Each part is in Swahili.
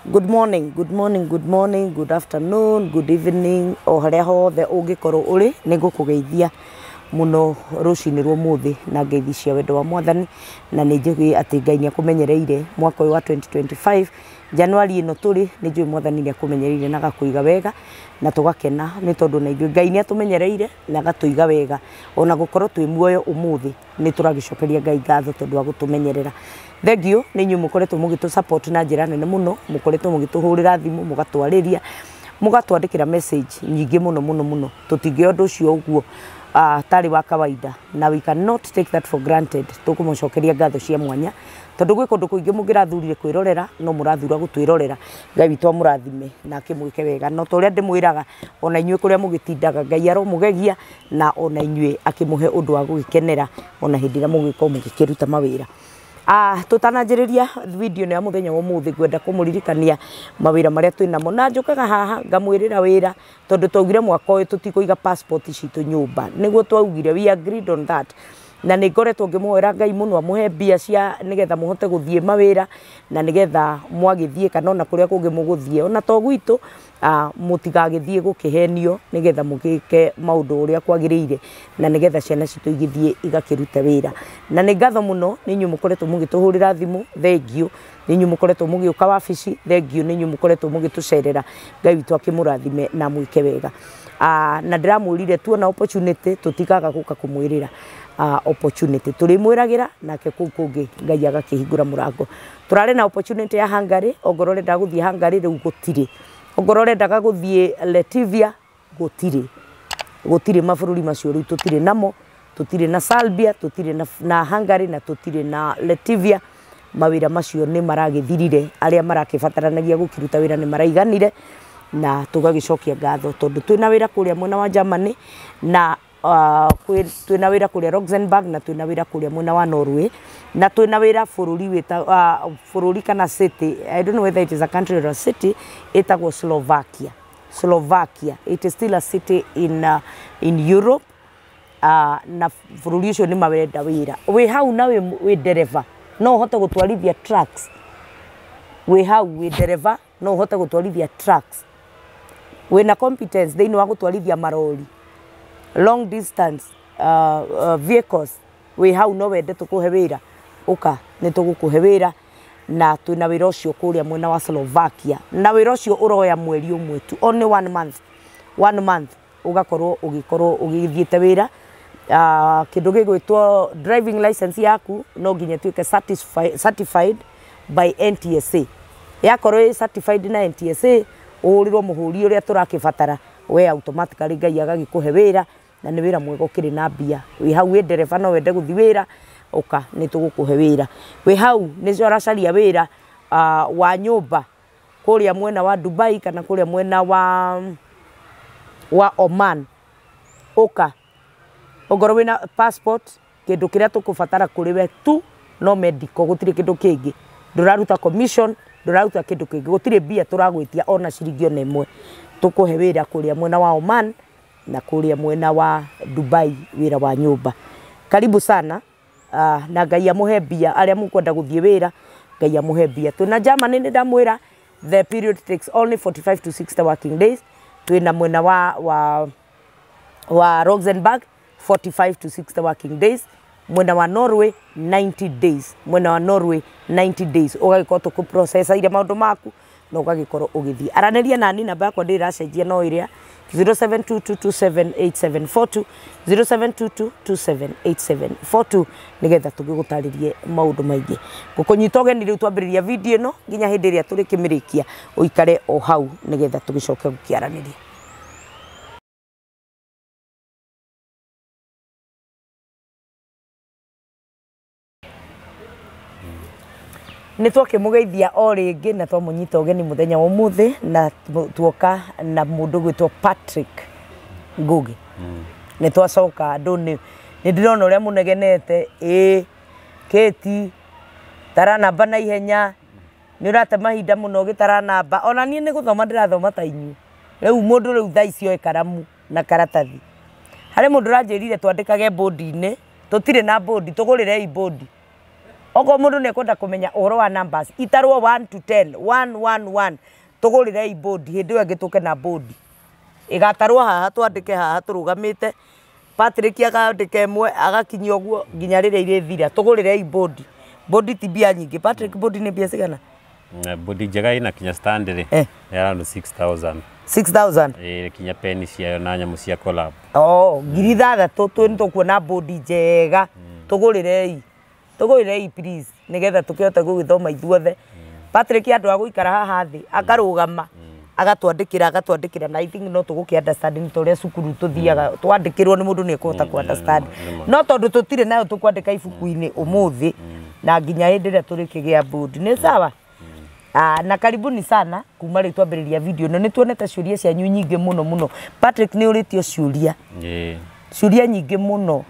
Good morning, good morning, good morning, good afternoon, good evening, o haria hothe ungikorwo uri nigukugeithia muno rucini rwa muthi na ngeithi cia wendo wa mwathani na ni njui ati Ngai ni akumenyereire mwaka wa 2025 Januari ino turi ni njui mwathani ni akumenyereire na gakuiga wega na tugakena ni tondu na njui Ngai ni atumenyereire na gatuiga wega ona gukorwo twi muoyo umuthi ni turagicokeria Ngai ngatho tondu wa gutumenyerera. Thank you ni nyu mukoretwo mugitu support na njira nene muno, mukoretwo mugituhurira thimu mugatwariria mugatwandikira message nyingi muno tutinge undu ucio uguo tari wa kawaida na we cannot take that for granted. Tukumucokeria ngatho cia mwanya tondu gwi kundu kuingi mugirathurire kwirorera no murathura gutwirorera. Ngai witu amurathime na akimwike wega no toria ndimwiraga ona inyue kuria mugitindaga Ngai aromugegia na ona inyue akimuhe undu wa gugikenera ona hindira mugiko mugikiruta mawira. Tutananjiriria video ni ya muthenya wa muthi gwenda kumuririkania mawira maria twinamo na njukaga haha ngamwirira wira tondu twaugire mwaka uyu tutikuiga passport citu nyumba niguo twaugire we agreed on that na ni ngoretwo ngimuhera Ngai muno amuhe mbia cia nigetha muhote guthie mawira na nigetha mwagithie kana ona kuria kungi muguthie ona to gwitu mutigagithie gukihenio nigetha mugike maundu uria kwagiriire na nigetha ciana citu igithie igakiruta wira na ni ngatho muno ni nyu mukoretwo mugituhurira thimu. Thank you ni nyu mukoretwo mugiuka wabici. Thank you ni nyu mukoretwo mugitucerera. Ngai witu akimurathime na mwike wega. Na ndiramwirire tuona opportunity tutikaga guka kumwirira opportunity turimwiragira nake kuu kungi Ngai agakihingura murango. Turare na opportunity ya Hungary ogorore ndaguthie Hungary riu gutire ogorore ndaga guthie Latvia gutire mabũrũri macio riu tutire namo, tutire na Serbia, tutire na Hungary na tutire na Latvia. Mawira macio ni maragithirire aria marakibataranagia gukiruta wira ni maraiganire na tugagicokia ngatho tondu twina wira kuria mwena wa Germany na twina wira kuria Luxembourg na twina wira kuria mwena wa Norway na twina wira bururi wita bururi kana city, I don't know whether it is a country or a city, etagwo Slovakia. It is still a city in Europe. Na bururi ucio ni mawenda wira we hau na we dereva no hote gutwarithia trucks. We hau we dereva no hote gutwarithia trucks. We na competence they know gutwarithia marori long distance vehicles. We hau no wende tukuhe wira uka ni tugukuhe wira na twina wira ucio kuria mwena wa Slovakia na wira ucio uroya mweri umwe tu, only 1 month ugakorwo ugithiete wira. Kindu gigwitwo driving license yaku no nginya tuike certified by NTSA. Yakorwo certified na NTSA uhurirwo muhuri uria turakibatara we automatically Ngai agagikuhe wira na ni wira mwega ukiri na mbia. We hau we dereva no wende guthi wira uka ni tugukuhe wira. We hau ni cio aracaria wira wa nyumba kuria mwena wa Dubai kana kuria mwena wa Oman uka ogoro wina passport kindu kiria tukubatara kuri we tu no medical gutire kindu kingi nduraruta commission nduraruta kindu kingi gutire mbia turagwitia ona ciringi ona imwe tukuhe wira kuria mwena wa Oman na kuria mwena wa Dubai wira wa nyumba. Karibu sana na Ngai amuhe mbia aria mukwenda guthie wira Ngai amuhe mbia. Twina Germany ni ndamwira the period takes only 45 to 60 working days. Twina mwena wa Luxembourg 45 to 60 working days. Mwena wa Norway 90 days. Mwena wa Norway 90 days ugagikorwo tukuprocessa ire maundu maku no ugagikorwo ugithie. Araniria nani namba yakwa ndiracenjia no iria 0722278742 0722278742 nigetha tugigutaririe maundu maingi gukunyita ugeni riu twambiriria video ino nginya hindi iria turi kimirikia uikare o hau nigetha tugicoke gukiaraniria. Ni twakimugeithia o ringi na twamunyita ugeni muthenya wa muthi na tuoka na mundu gwitwo Patrick Ngugi. Ni twacoka andu ni ndirona uria munegenete Keti tara namba na ihenya ni urate mahinda muno gitara namba ona nie ni guthoma ndirathoma ta inyu riu mundu riu thaici oi karamu na karatathi hari mundu ranjirire twandikage board-ini tutire na board tugurire board oko mundu ne kwenda kumenya uhoro wa numbers itarwo 1 to 10 111 tugurire board hindi yo ngituke na board igatarwo haha twandike haha turugamite Patrick akandike imwe agakinya oguo nginya rire ire thira tugurire board tibia nyingi Patrick board ni bia cigana board njega ina kinya standard around 6000 kinya penny cia na nyamu cia collab ngiri thathatũ tukuona board njega tugurire please nigetha tukihota gugithoma ithuothe Patrick andu aguikara haha thi akarugama agatwandikira na I think no tuguki understand ni toria cukuru tuthiaga twandikirwo ni mundu ni kuhota ku understand no tondu tutire nayo tukwandika ibuku-ini umuthi na nginya hindi ria turikigia board ni sawa na karibuni sana kuma ri twambiriria video no ni tuonete ciuria cianyu nyingi muno Patrick ni uritio ciuria ciuria nyingi muno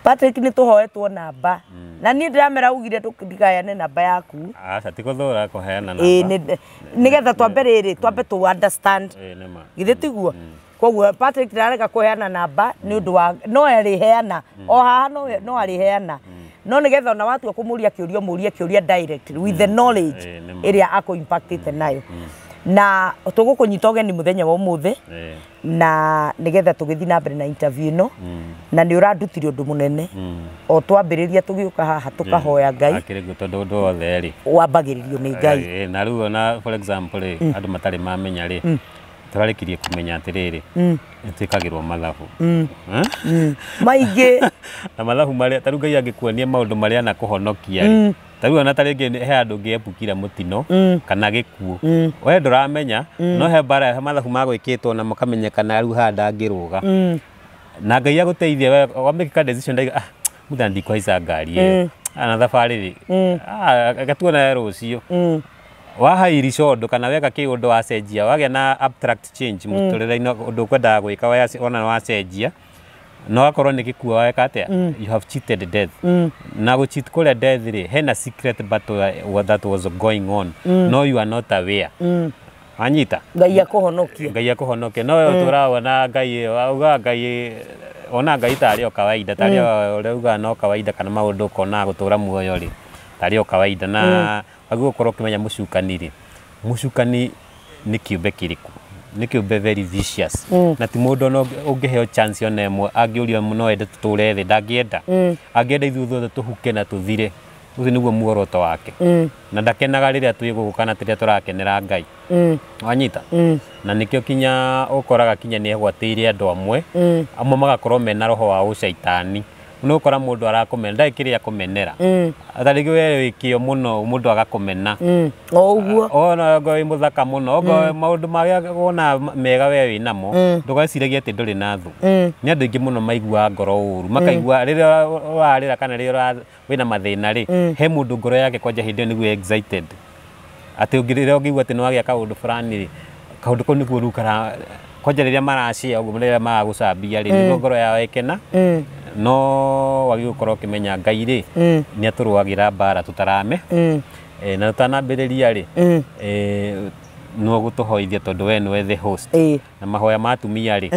Patrick ni tuhoetwo namba na ni ndiramera ugire tukigayane namba yaku tikuthura kuheana namba nigetha twambe tu understand githe tiguo koguo Patrick ndareka kuheana namba ni undu wa no ariheana o haha no ariheana no nigetha ona watu kumuria kiuria direct with the knowledge area ako impacted nayo na tugukunyita ugeni muthenya wa umuthi na nigetha tugithi na mbere na interview no na ni urandutire undu munene o twambiriria tugiuka haha tukahoya Ngai akirego tondu ndu othe ri wambagiririo ni Ngai na riu ona for example andu matari mamenya ri turarikirie kumenya atiriri twikagirwo mathabu maingi na mathabu maria taru Ngai angikuonia maundu maria na kuhonokia ri taru ona taringi he andu ngiepukira mutino kana gikuo we nduramenya no he bara he mathabu magwikitwo na mukamenyekana riu handa ngiruga na Ngai aguteithia we wameka decision ndaiga muthandi kwaica ngari ana thabari ri agatuona rucio wahairi condo kana weka kiundu wacenjia wagĩa na abstract change muturire-inĩ undu kwenda gwika ona wacenjia no akorwo ni gikuo weka atia you have cheated death na go cheat kule death ri hena secret battle that was going on no you are not aware anyita Ngai akuhonokia no turaona Ngai auga Ngai ona Ngai tari o kawaida tari urauga no kawaida kana maundu kona gutura muoyo ri tari o kawaida na agukorwo kimenya mucukani ni kiumbe kiriku ni kiumbe very vicious na ti mundu no ungiheo chance ona emwe angiuria muno ende tuture thi ndangienda angienda ithuothe tuhuke na tuthire ucio niguo muoroto wake na ndakenaga riria twigukana tiria turakenera Ngai wanyita na nikio kinya ukoraga kinya ni egwatĩire andu amwe magakorwo mena roho wa ucaitani no ukora mundu arakomena ndaikiria kumenera atarigi we wikio muno mundu agakomena oguo ona Ngai muthaka muno maundu maria wona mega we winamo ndugaciragia ati nduri na thu ni andu ingi muno maigua ngoro uru makaigua riria warira kana riria wina mathina ri he mundu ngoro yake kwanja hindi niguo excited ati ungirira ngigua ati no agia kaundu fulani ri kaundu ko niguo rukara kwanja riria maracia uguo riria magagucambia ri niguo ngoro yao ikena no wagi gukorwo kimenya Ngai ri ni aturuagira bara tutarame na tutanambiriria ri no gutuhoithia tondu we niwe the host na mahoya matumia ri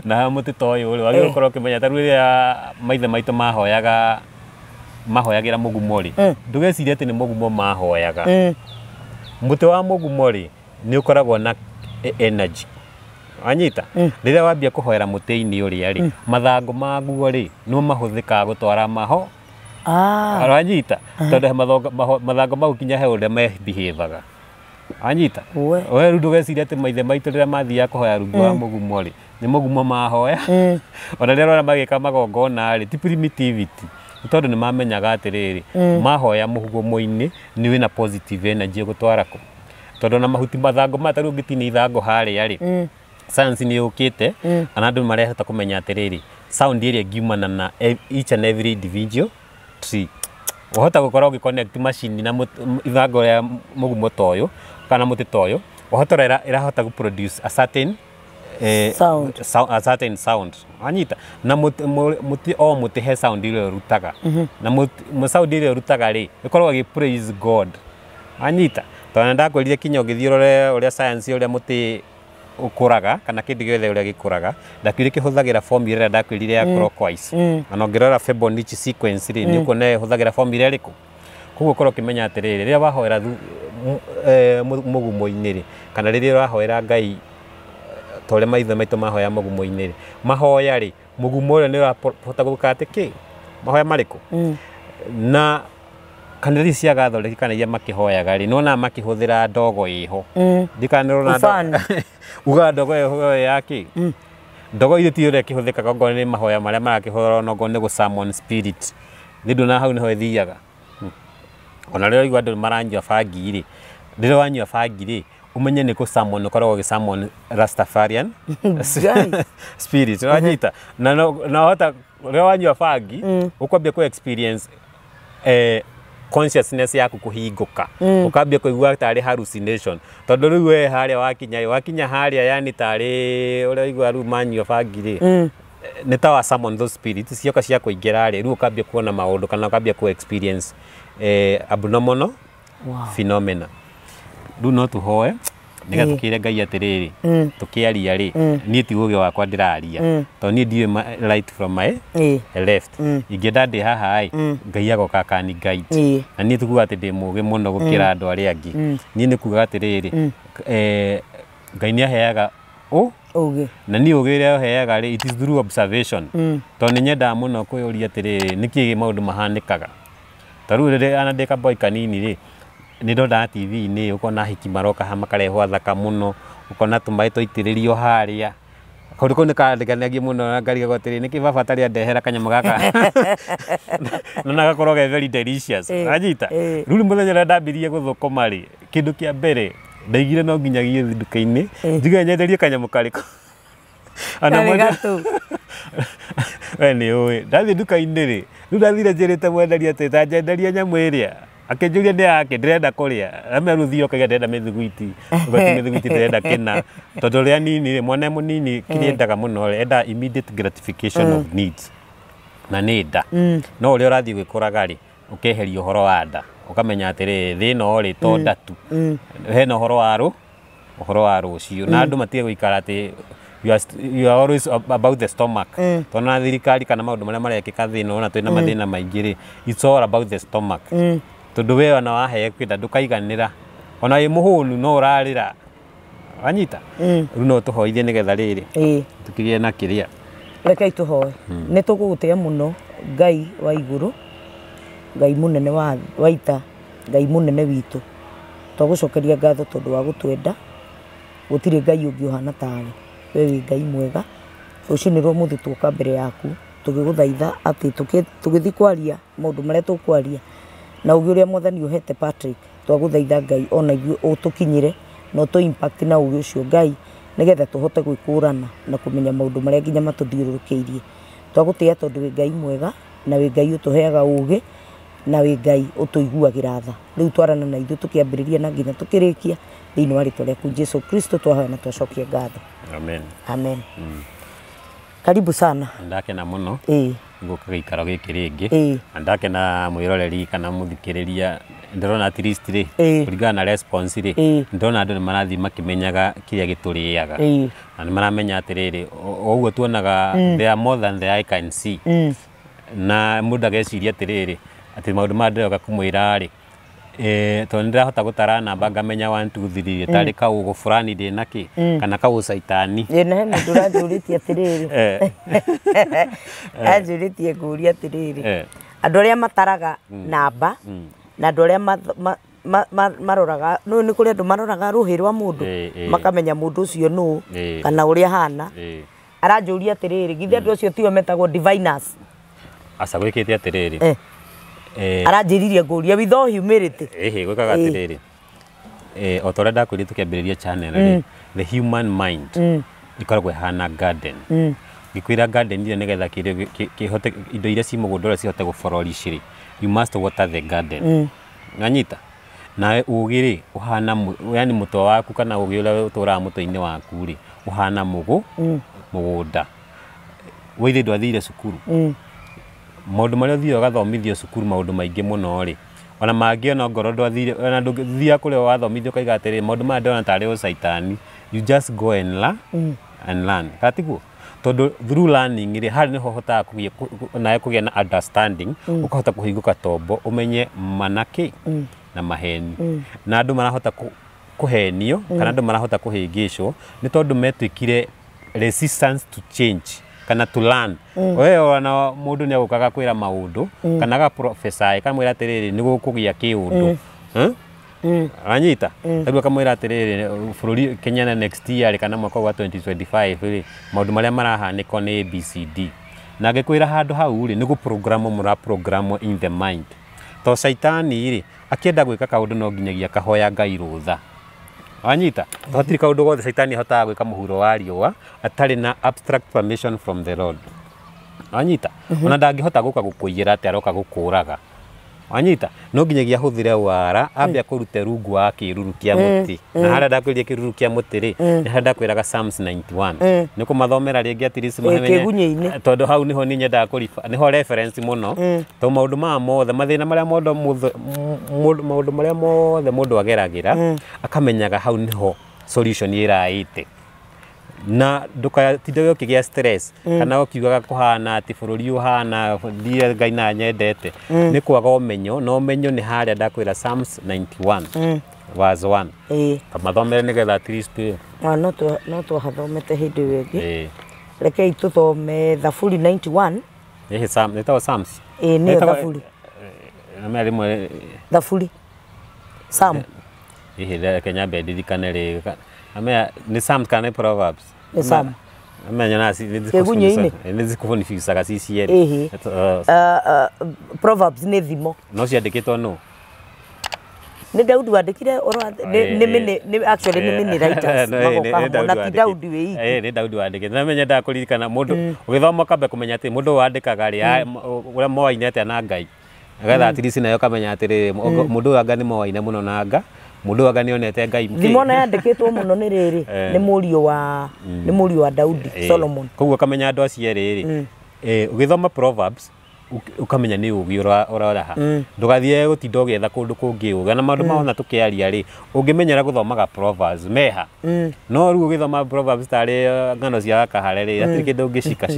na mutito uyu ri wagi gukorwo kimenya taru ria maithe maitu mahoyagira mugumo ri ndugeciria ati ni mugumo mahoyaga muti wa mugumo ri ni ukoragwo na energy anyita riria wambia kuhoera muti-ini uria ri mathangu maguo ri no mahuthika gutwara maho anyita tondu mathangu mau kinya he uria me behaviaga anyita we ru ndugeciria ati maithe maitu riria mathia kuhoya rungu wa mugumo ri ni mugumo mahoya ona riria rona magika magongona ri ti primitivity tondu ni mamenyaga atiriri mahoya mugumo-ini ni wina positive energy gutwara ku tondu na mahuti mathangu mataru ngitini ithangu haria ri science ni ukite anadu marehota kumenya atiriri sound iria ngiumana na each and every individual tree wahota gukorwo giconnect machine na ithangu ria mugumo toyo kana muti toyo wahota irahota gu produce a certain sound anyita na muti o muti he sound iria rutaga na sound iria rutaga ri ikorwo gi praise God anyita tonda ndakwirire kinya ugithiorore uria science uria muti ukuraga kana kindu giothe uria gikuraga ndakwire kihuthagira formula ira ndakwirire ya clockwise na ngirora Fibonacci sequence ri ni kuona huthagira formula iriku kuguo korwo kimenya atiriri riria wahoera mugumo-ini ri kana riria wahoera Ngai tore maitho maitu mahoya mugumo-ini ri mahoya ri mugumo uria ni urahota guka atiki mahoya mariku na kana ri cia gathoreki kana iria makihoyaga ri nona makihuthira ndogo iho ndikanirona uga ndogo iho yaki ndogo ile tiyo kihuthika gongo ni mahoya maria marakihora no ni gu summon spirit ndio na hau niho ithiaga ona rero igwa ndu maranyua bangi ri rĩrĩa wanyua bangi ri umenye ni ku summon ukoragwo gi summon Rastafarian spirit wanyita na hota rĩrĩa wanyua bangi ukwambia ku experience consciousness yaku kuhinguka ukambia kuigua tari hallucination tondu riu we haria wakinya haria yani tari uria igua riu manyua bangi ri ni ta wa summon those spirits cioka cia kuingira ri riu ukambia kuona maundu kana ukambia ku experience abnormal phenomena riu no tuhoe niga tukire Ngai atiriri tukiaria ri ni ti uge wakwa ndiraria to ni ndiwe right from my left ingenda ndi haha ai Ngai agoka kani guide na ni tukuga ati ndi muge muno gukira andu aria angi ni ni kuga atiriri Ngai ni aheaga uge na ni uge ria aheaga ri it is through observation to ni nyenda muno kuyuria atiriri niki maundu mahanikaga taru riria anandika boy kanini ri ni ndonda TV ni ukona hiki maroka ha makarehwo thaka muno ukona tumai toitiririo haria kuriko ni kandikanagia muno na ngari gotiri niki baba tari andehera kanyama gaka na gakoroge very delicious ajita ruri muthenya ndambirie guthukuma ri kindu kia mbere ndaigire no nginyagie nduka-ini njiga nyenderie kanyama kariko ana moja ni oi ndathi nduka-ini ri riu ndathire njirite mwenderia ati ta njenderia nyamu iria akenjuria ndi yake ndirenda kuria ameruthio kagia ndenda mithiguiti ugati mithiguiti ndirenda kina tondu ria nini ri mwana munini kiriendaga muno enda immediate gratification of needs na nida no uria urathi gwikuraga ri ukeheria uhoro wa nda ukamenya atiri thina ri to ndatu hena uhoro wa rucio na andu matige guikara ati you are always about the stomach tona thirikari kana maundu maria marekika thina ona twina mathina maingi ri it's all about the stomach tondu we ona wahe kwenda ndukaiganira ona wi muhunu no urarira wanyita riu no tuhoithie nigetha riri tukigie na kiria rekei tuhoe ni tugugutia muno Ngai wa iguru Ngai munene wa ita Ngai munene witu tugucokeria ngatho tondu wa gutwenda gutire Ngai ungi uhana tawe we wi Ngai mwega rucini rwa muthi tuka mbere yaku tugiguthaitha ati tugithi kwaria maundu maria tukwaria na ugi uria mwathani uhete Patrick twaguthaitha Ngai ona igwe utukinyire no to impact na ugi ucio Ngai nigetha tuhote gwikurana na kumenya maundu maria nginya matuthiururukiirie twagutia tondu wi Ngai mwega na wi Ngai utuheaga ugi na wi Ngai utuiguagira tha riu twarana na ithu tukiambiriria na nginya tukirikia thiini wa ritwa riaku Jesu Kristo twahoya na twacokia ngatho amen karibu sana ndakena muno nguka gikaro giki ringi ndakena mwiroreri kana muthikiriria ndirona at least ri kuringana na response ri ndona andu ni marathi makimenyaga kiria gituriaga na ni maramenya atiriri oguo tuonaga there are more than the eye can see na mundu ageciria atiriri ati maundu ma ndireka kumwira ri to ndirahota gutara namba ngamenya 1 2 3 tari kaugo fulani ndi naki kana kau saitani na he mundu urathuritie atiriri ajuritie nguria atiriri andu aria mataraga namba na andu aria maroraga no ni kuri andu maroraga ruhi rwa mundu makamenya mundu ucio nu kana uria hana aranjuria atiriri githia andu ucio tiwe metagwo diviners asa gwikite atiriri aranjiriria nguria with all humility gwikaga atiriri otora ndakwiri tukiambiriria channel the human mind ikoragwo hana garden gikwira garden ile nigetha kihote indo iria cimugundura cihote guflorishiri you must water the garden nganyita nawe ugiri uhana yani mutwa waku kana ugi uria utura muto-ini waku ri uhana mugunda withe ndwathire cukuru maundu maria thio gathomithio cukuru maundu maingi muno ri ona mangi ona ngoro ndwathire ona ndũthia kuria wathomithio kaiga atiri maundu ma ndona tari ucaitani you just go and learn katiguo tondu through learning ri hari niho hotaga kugia na understanding ukahota kuhinguka tombo umenye manaki na maheni na andu marahota kuhenio kana andu marahota kuhingicwo ni tondu metwikire resistance to change kana to learn wewe wana mundu ni agukaga kwira maundu kana ga professor kana mwira atiriri ni gukugia kiundu anyita tabu kamwira atiriri bururi Kenya na next year kana mwaka wa 2025 ri maundu maria marahanika ni ABCD na ngikwira handu hau ri ni gu program in the mind to saitani ri akienda gwika kaundu no nginyagia kahoya Ngai rutha anyita hotiri kaundu gothe saitani hotaga gwika muhuro wa riwa atari na abstract permission from the Lord anyita ona ndangihota guka gukuiyira ati aroka gukuraga anyita no nginyagia huthire wara ambia kurute rungu wa kiruru kia muti na haria ndakwirie kiruru kia muti ri ni haria ndakwiraga Psalms 91 niko mathomera ringi atirisi muhemenye tondu hau niho ni nyenda kurifa niho reference muno to maundu ma mothe mathina maria maundu maria mothe mundu ageragira akamenyaga hau niho solution iraite na ndukatinde ukigia stress kana ukiugaga kuhana ati bururi uhana thie Ngai na nyendete ni kwaga umenyo no umenyo ni haria ndakwira Psalms 91 was 1 kamathomere nigetha at least no to hathomete hindi wingi rekei tuthome Thaburi 91 Psalm nitawa Psalms ni Thaburi na rimwe Thaburi Psalm Kenya bedidikane ri amea ni Psalms kana Proverbs ni Psalm amenya nasi ni zikufundisha sisi yeye Proverbs ni thimo no ciandikitwo no ni Daudi wandikire ni actually ni mini writers na ti Daudi wi ni Daudi wandikire na menya ndakuririkana mundu ugithoma kabe kumenya ati mundu wandikaga ri uria moaine ati na Ngai agatha at least nayo kamenya ati mundu anga ni moaine muno na Ngai mundu anga ni onete Ngai thimona yandikitwo muno ni riri ni murio wa Daudi Solomon koguo kamenya andu acio riri ugithoma Proverbs ukamenya ni ugi uraha ndugathie gutinda ugetha kundu kungi uga na maundu maona tukiaria ri ungimenyera guthomaga Proverbs meha no ru ugithoma Proverbs tari ngano cia kahare ri atiri kindu ungicika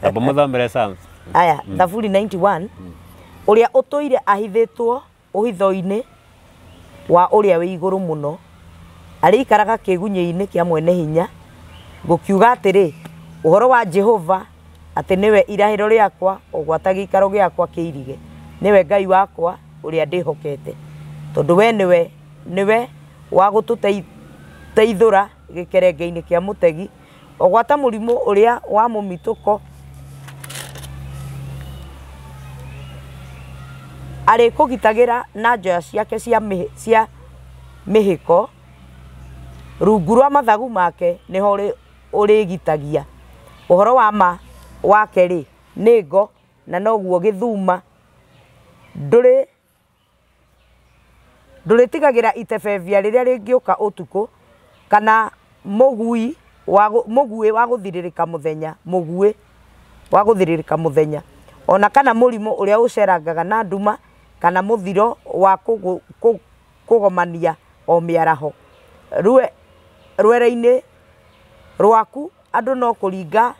abo muthomere Psalms aya Thaburi 91 uria utoire ahithitwo uhitho-ini wa uria wi iguru muno ari ikaraga kigunyĩ-ini kia mwene hinya gukiuga atiri uhoro wa Jehova ati niwe irahiro riakwa ugwata gikaro giakwa kiirige niwe Ngai wakwa uria ndihokete tondu we niwe wa gututeithura gikerenge-ini kia mutegi ugwata murimu uria wa mumituko ari kugitagira na njoya ciake cia mihiko rungu rwa mathagu make niho urigitagia uhoro wa ma wake ri ningo na noguo githuma nduritigagira itebebia riria ringiuka utuku kana mugui wa guthiririka muthenya ona kana murimu uria ucerangaga na nduma kana muthiro wa kugomania o miaraho rwere-ini rwaku andu no kuringa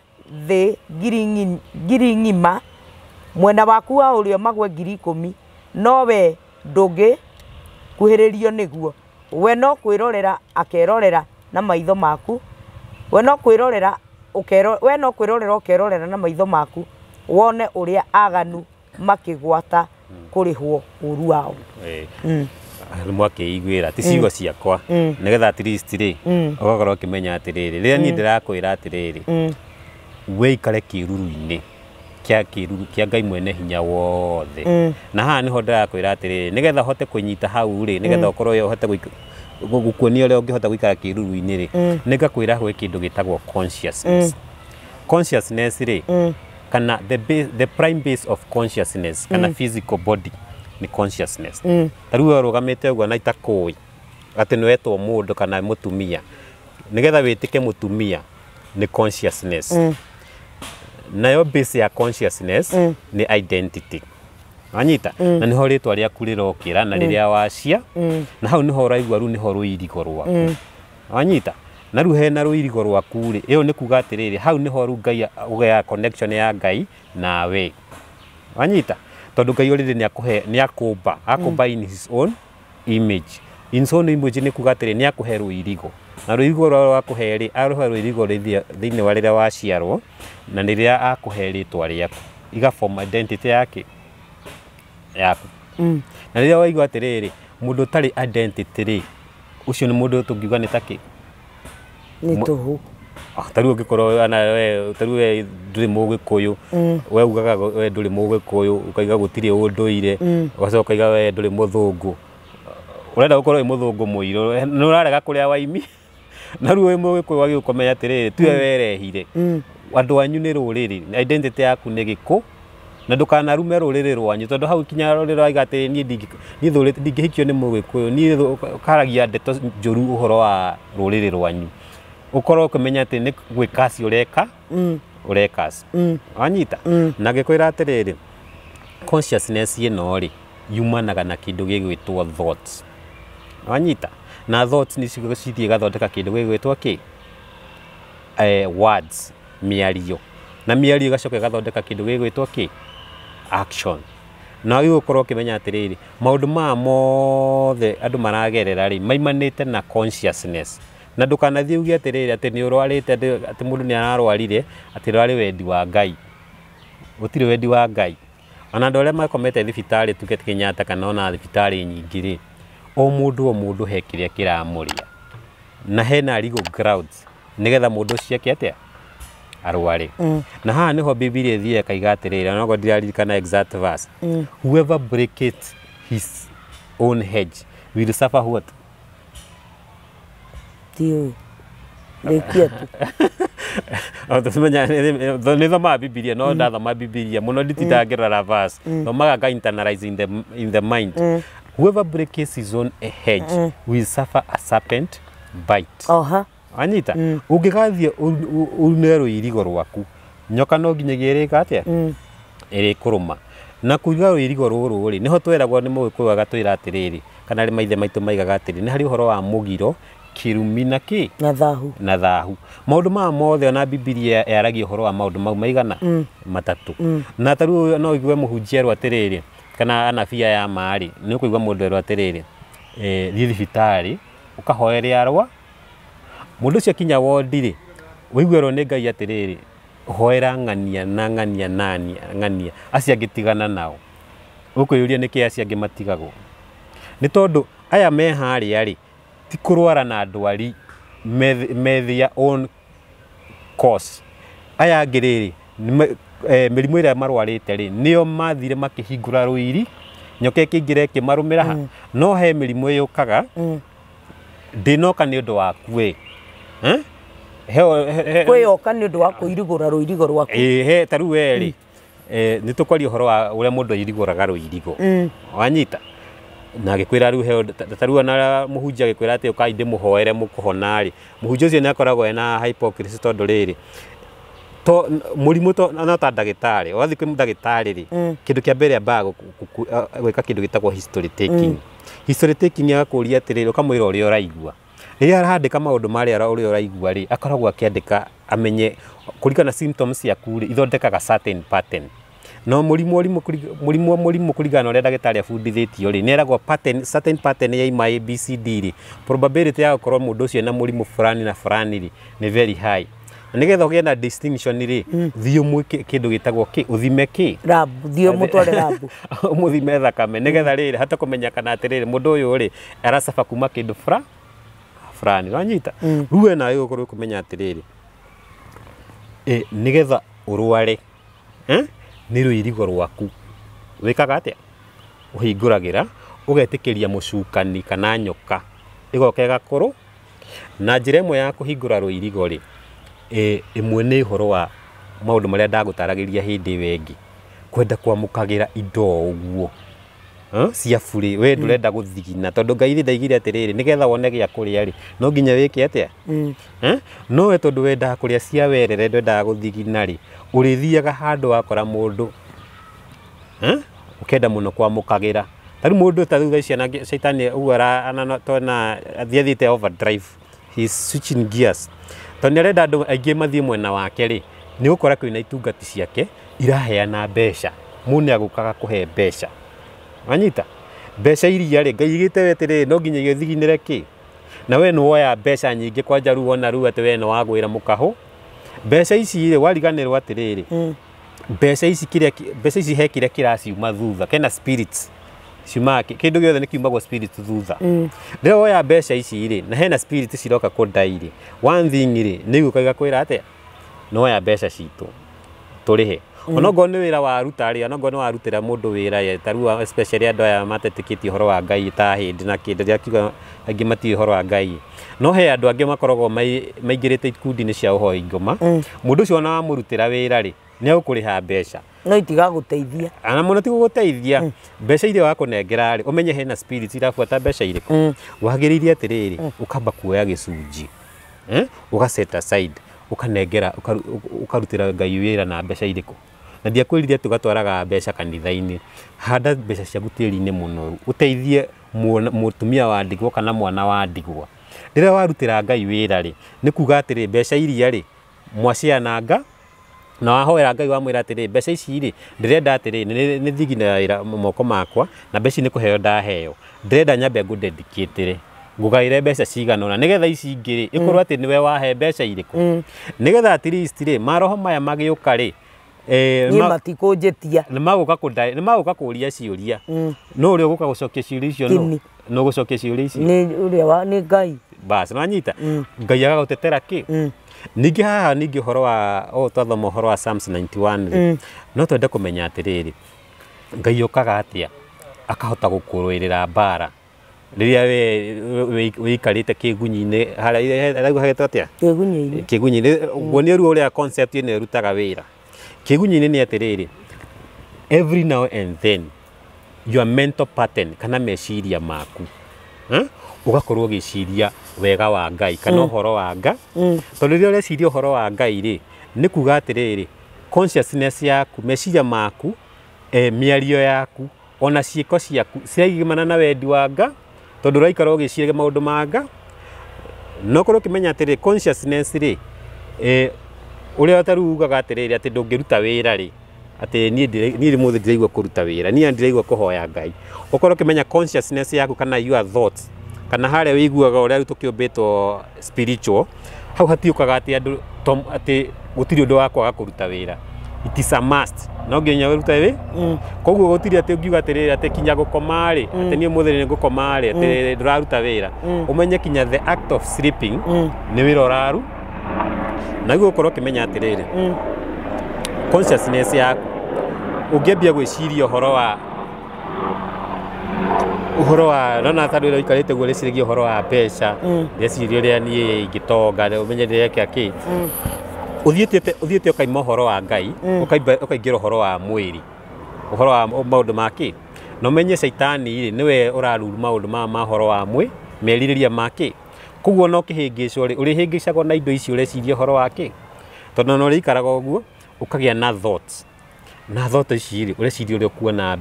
thi ngiri ng'ima mwena waku wa urio magwe 10,000 no we ndungi kuhiririo niguo we no kwirorera akerorera na maitho maku we no kwirorera ukerorera na maitho maku wone uria aganu makigwata kurihwo uru wao mwakiiguira ti ciugo ciakwa nigetha at least ri ugakorwo ukimenya atiriri riria ni ndirakwira atiriri we ikare kiruru-ini kia Ngai mwene hinya wothe na haha niho ndirakwira atiriri nigetha hote kunyita hau ri nigetha ukorwo yo hote gukuonia uria ungihota guikara kiruru-ini ri ningakwira gwe kindu gitagwo consciousness ri kana the prime base of consciousness kana physical body ni consciousness taruo rugamite ugo na itakui ati ni wetwo mundu kana mutumia nigetha witike mutumia ni consciousness nayo base ya consciousness ni identity anyita na niho ritwa riaku rirokira na riria wacia na hau niho uraigua ru niho ruirigo rwaku wanyita na rĩu hena rũirigo rwaku rĩ ĩyo nĩ kuga atĩrĩrĩ hau nĩho rĩu Ngai ũgĩa connection ya Ngai nawe wanyita tondũ Ngai already nĩakũmba in his own image. In his own image nĩ kuga atĩrĩrĩ nĩakũhe rũirigo na rũirigo rwa kũhe rĩ arũhe rũirigo thĩinĩ wa rĩrĩa waciarwo na rĩrĩa akũhe rĩtwa rĩaku iga form identity yaku na rĩrĩa waigua atĩrĩrĩ mũndũ ũtarĩ identity rĩ ucio nĩ mũndũ tũngiuga nĩ takĩ nĩ tũhũ tarĩu ũngĩkorwo tarĩu we ndũrĩ Mũgĩkũyũ we ugaga we ndũrĩ Mũgĩkũyũ ukaiga gũtirĩ ũndũire ũgacoka ukaiga we ndũrĩ Mũthũngũ ũrenda gũkorwo wĩ Mũthũngũ mũirũ nĩ ũrarega kũrĩa waimi na rĩu wĩ Mũgĩkũyũ wagĩrĩirwo kũmenya atĩrĩrĩ tiwe werehire andũ anyu nĩ rũrĩrĩ identity yaku nĩ gĩkũ na ndũkanarume rũrĩrĩ rwanyu tondũ hau kinya rũrĩrĩ waiga atĩrĩrĩ niĩ ndingĩhikio nĩ Mũgĩkũyũ niĩ karagia ndeto njũru ũhoro wa rũrĩrĩ rwanyu ukorwo ũkĩmenya atĩ nĩ gwĩkaci ũrekaci wanyita na ngĩkwĩra atĩrĩrĩ consciousness ĩno rĩ yumanaga na kĩndũ gĩgwĩtwo thoughts wanyita na thoughts nĩ cithiĩ gathondeka kĩndũ gĩgwĩtwo kĩ words mĩario na mĩario ĩgacoka ĩgathondeka kĩndũ gĩgwĩtwo kĩ action na rĩu ũkorwo ũkĩmenya atĩrĩrĩ maũndũ maya mothe andũ maragerera rĩ maimanĩte na consciousness na ndũkanathiĩ uge atĩrĩrĩ atĩ nĩ ũrwarĩte atĩ mũndũ nĩ ararwarire atĩ rwarĩ wendi wa Ngai gũtirĩ wendi wa Ngai ona andũ arĩa makomete thibitarĩ tuge Kenyatta kana ona thibitarĩ nyingĩ rĩ o mũndũ he kĩrĩa kĩramũria na hena legal grounds nĩgetha mũndũ ũcio atĩa arware na haha nĩho Biblia ĩthiĩ ĩkaiga atĩrĩrĩ onokorwo ndiraririkana exact verse whoever breaketh his own hedge will suffer what Tío, requieto. Nĩ thoma Biblia no ndathoma Biblia mũno nditindangĩrora verse thomaga nga internalize in the mind whoever breaks his own hedge will suffer a serpent bite anyita ũngĩgathiĩ une rũirigo rwaku nyoka no nginyagia ĩrĩka atĩa ĩrĩkũrũma na kũiga rũirigo rũrũ rĩ nĩho tweragwo nĩ Mũgĩkũyũ agatwĩra atĩrĩrĩ kana arĩ maithe maitũ maigaga atĩrĩrĩ nĩ harĩ ũhoro wa mũgiro kĩrumi na kĩ na thahu maũndũ maya mothe na Biblia yaragia ũhoro wa maũndũ mau maigana matatũ na tarĩu no ũigue mũhunjia erwo atĩrĩrĩ kana anabii aya marĩ nĩ ũkũigua mũndũ erwo atĩrĩrĩ thiĩ thibitarĩ ũkahoe rĩarwa mũndũ ũcio akinya wondi rĩ ũigue erwo nĩ Ngai atĩrĩrĩ hoera ng'ania na ng'ania na ng'ania acio angĩtigana nao ũkwĩyũria nĩkĩ acio angĩ matigagwo nĩ tondũ aya me harĩa rĩ ti kũrwara na ndwari me their own cause aya angĩ rĩrĩ mĩrimũ ĩrĩa marwarĩte rĩ nĩo mathire makĩhingũra rũiri nyoka ĩkĩingĩra ĩkĩmarũmĩra no he mĩrimũ yũkaga ndĩnoka nĩ ũndũ waku we kwĩyoka nĩ ũndũ wa kũirigũra rũirigo rwaku he tarĩu we rĩ nĩ tũkwaria ũhoro wa ũrĩa mũndũ airigũraga rũirigo wanyita na agĩkwĩra rĩu he tarĩu ona mũhunjia agĩkwĩra atĩ ũkai ndĩmũhoere mũkũhona rĩ mũhunjia ũcio nĩ akoragwo ena hypocrisy tondũ rĩrĩ mũrimũ no ta ndagĩtarĩ wathiĩ kwĩ ndagĩtarĩ rĩ kĩndũ kĩa mbere ambaga gwĩka kĩndũ gĩtagwo history taking history taking agakũria atĩrĩrĩ ũkamwĩra ũrĩa ũraigua rĩrĩa arandĩka maũndũ marĩa ũrĩa ũraigua rĩ akoragwo akĩandĩka amenye kũringana na symptoms ciaku rĩ ithondekaga certain pattern no mũrimũ kũringana na ũrĩa ndagĩtarĩ abundithĩtio rĩ nĩ eragwo certain pattern ya ima ABCD rĩ probability ya gũkorwo mũndũ ũcio na mũrimũ fulani na fulani rĩ nĩ very high nĩgetha ũgĩe na distinction rĩ thiĩ ũmwe kĩndũ gĩtagwo kĩ ũthime kĩ rabu thiĩ ũmũtware rabu ũmũthime thakame nĩgetha rĩrĩ hata kũmenyekana atĩrĩrĩ mũndũ ũyũ rĩ aracaba kuma kĩndũ fulani wanyita rĩu we nawe ũkorwo kũmenya atĩrĩrĩ nĩgetha ũrware nĩ rũirigo rwaku wĩkaga atĩa ũhingũragĩra ũgetĩkĩria mũcukani kana nyoka ĩgoka ĩgakũrũ na njĩra ĩmwe ya kũhingũra rũirigo rĩ ĩmwe nĩ ũhoro wa maũndũ marĩa ndagũtaragĩria hĩndĩ ĩyo ĩngĩ kwenda kwamũkagĩra indo ũguo cia bure we ndũrenda gũthigina tondũ Ngai ndaigire atĩrĩrĩ nĩgetha wone gĩa kũrĩa rĩ no nginya wĩke atĩa no we tondũ wendaga kũrĩa cia werere ndwendaga gũthigina rĩ ũrĩthiaga handũ wakora mũndũ ũkenda mũno kwamũkagĩra tarĩu mũndũ ta thutha icio na shaitani ũguo tona athiĩte overdrive he's switching gears. Tondũ nĩarenda andũ aingĩ mathiĩ mwena wake rĩ, nĩ gũkora kwĩna itungati ciake iraheana mbeca. Mũndũ nĩagũkaga kũhe mbeca. Wanyita? Mbeca iria rĩ, Ngai igĩte we atĩrĩrĩ, no nginya gĩthiginĩre kĩ? Na we nĩwoya mbeca nyingĩ kwanja rĩu ona rĩu atĩ we nĩ wagwĩra mũkahũ. Mbeca ici rĩ, wariganĩrwo atĩrĩrĩ, mbeca ici he kĩrĩa kĩraciuma thutha, kena spirits ciumaga, kĩndũ gĩothe nĩ kiumagwo spirits thutha. Rĩrĩa woya mbeca ici rĩ, na hena spirits ciroka kũndai rĩ, one thing rĩ, nĩ igũka igakwĩra atĩa, nĩwoya mbeca citũ tũrĩhe. Onokorwo nĩ wĩra waruta rĩ, onokorwo nĩ warutĩra mũndũ wĩra ye, ta rĩu especially andũ aya matetĩkĩtie ũhoro wa Ngai ta hĩndĩ na kĩndũ rĩrĩa kiuga aingĩ matiũĩ ũhoro wa Ngai. No he andũ angĩ makoragwo maingĩrĩte ikundi-inĩ cia ũhoi ngoma. Mũndũ ũcio ona wamũrutĩra wĩra rĩ, nĩ agũkũrĩha mbeca. No itigagũteithia. Ana mũno ti gũgũteithia. Mbeca iria wakũnengera rĩ, ũmenye hena spirits irabuata mbeca irĩkũ. Wagĩrĩire atĩrĩrĩ, ũkamba kuoya gĩcunjĩ. Ũga set aside, ũkanengera, ũkarutĩra Ngai wĩra na mbeca irĩkũ. Na ndiakwĩrire tũgatwaraga mbeca kanitha-inĩ. Handa mbeca ciaku tĩri-inĩ mũnoru. Ũteithie mũtumia wa ndigwa kana mwana wa ndigwa. Rĩrĩa warutĩra Ngai wĩra rĩ, nĩ kuga atĩrĩ mbeca iria rĩ, mwaciananga na wahoera Ngai wamwĩra atĩrĩ mbeca ici rĩ, ndĩrenda atĩrĩ nĩ thiginĩra moko makwa na mbeca nĩ kũheo ndaheo. Ndĩrenda nyambe ngũdedicate ngugaĩre mbeca cigana ũna nĩgetha ici ingĩ rĩ, ĩkorwo atĩ nĩwe wahe mbeca irĩkũ. Nĩgetha at least rĩ, maroho maya magĩũka rĩ, Niĩ matikũnjĩtia. Nĩ magũka kũũria ciũria. No ũrĩa ũgũka gũcokia ciũria icio no gũcokia ciũria icio. Nĩ Ngai. Basi nĩwanyita. Ngai agagũtetera kĩ? Ningĩ haha ningĩ ũhoro wa twathoma ũhoro wa Psalms 91 rĩ, no twende kũmenya atĩrĩrĩ, Ngai okaga atĩa akahota gũkũrũĩrĩra mbara rĩrĩa we wĩikarĩte kĩgunyi-inĩ harĩa hagetwo atĩa? Kĩgunyi-inĩ. Kĩgunyi-inĩ. Nguonia ruo ũrĩa concept ĩno ĩrutaga wĩra. Kĩgunyi-inĩ nĩ atĩrĩrĩ, every now and then your mental pattern kana meciria maku ugakorwo ũgĩciria wega wa Ngai kana ũhoro wa Ngai. Tondũ rĩrĩa ũreciria ũhoro wa Ngai rĩ, nĩ kuga atĩrĩrĩ, consciousness yaku, meciria maku, mĩario yaku, ona ciĩko ciaku ciraigimana na wendi wa Ngai, tondũ ũraikara ũgĩciria maũndũ ma Ngai. No korwo ũkĩmenya atĩrĩrĩ consciousness rĩ, ũrĩa ũtarugaga atĩrĩrĩ atĩ ndũngĩruta wĩra rĩ, atĩ niĩ mũthĩ ndiraigua kũruta wĩra, niĩ ndiraigua kũhoya Ngai. Ũkorwo ũkĩmenya consciousness yaku kana your thoughts kana harĩa wĩiguaga ũrĩa rĩu tũkĩũmbĩtwo spiritual, hau hatiũkaga atĩ andũ atĩ gũtirĩ ũndũ wa kwaga kũruta wĩra. It is a must. No nginya ũrute wĩ? Koguo gũtirĩ atĩ ũngiuga atĩrĩrĩ atĩ kinya gũkoma rĩ, atĩ niĩ mũthĩ nĩ ngũkoma rĩ, atĩ ndũraruta wĩra. Ũmenye kinya the act of sleeping nĩ wĩra ũraru. Na guo ũkorwo ũkĩmenya atĩrĩrĩ, consciousness yaku ũngĩambia gwĩciria ũhoro wa rona ta rĩrĩa ũikarĩte guo rĩciragia ũhoro wa mbeca, rĩciria ũrĩa niĩ ingĩtonga, ũmenye rĩrĩa kĩ ũthiĩte ũkaima ũhoro wa Ngai, ũkaingĩra ũhoro wa mwĩrĩ, ũhoro wa maũndũ ma kĩ, na ũmenye Caitani rĩ, nĩwe ũraruru maũndũ ma ũhoro wa merirĩria ma kĩ. Koguo no kĩhĩngĩcwo rĩ, ũrĩhĩngĩcagwo na indo ici ũreciria ũhoro wa kĩ. Tondũ no ũrĩikaraga ũguo ũkagĩa na thoughts. Na thoughts ici rĩ, ũreciria ũrĩa ũkuona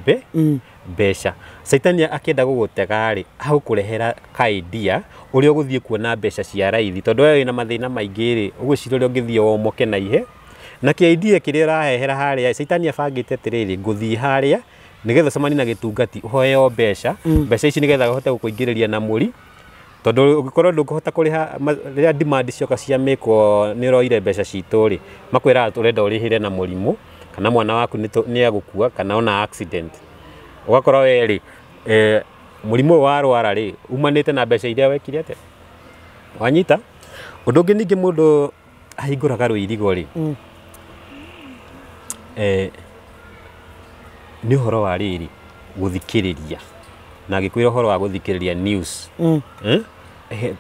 mbeca. Caitani akĩenda gũgũtega rĩ, agũkũrehera ka idea ũrĩa ũgũthiĩ kuona mbeca cia raithi. Tondũ wewe wĩna mathĩna maingĩ rĩ, ũgwĩciria ũrĩa ũngĩthiĩ womoke na ihe. Na kĩ idea kĩrĩa ũrahehera harĩa, Caitani abangĩte atĩrĩrĩ, ngũthiĩ harĩa nĩgetha ũcemanie na gĩtungati ũheo mbeca. Mbeca ici nĩgetha ũhote gũkũingĩrĩria na mũri. Tondũ ũngĩkorwo ndũkũhota kũrĩha rĩrĩa demand cioka ciamĩkwo nĩ ũroire mbeca citũ rĩ, makwĩraga ũrenda ũrĩhĩre na mũrimũ kana mwana waku nĩ agũkua kana ona accident. Ũgakorwo we rĩ, mũrimũ warwara rĩ, umanĩte na mbeca iria wekire atĩa. Wanyita? Ũndũ ũngĩ ningĩ mũndũ ahingũraga rũirigo rĩ, nĩ ũhoro wa rĩrĩ gũthikĩrĩria. Na ngĩkwĩra ũhoro wa gũthikĩrĩria news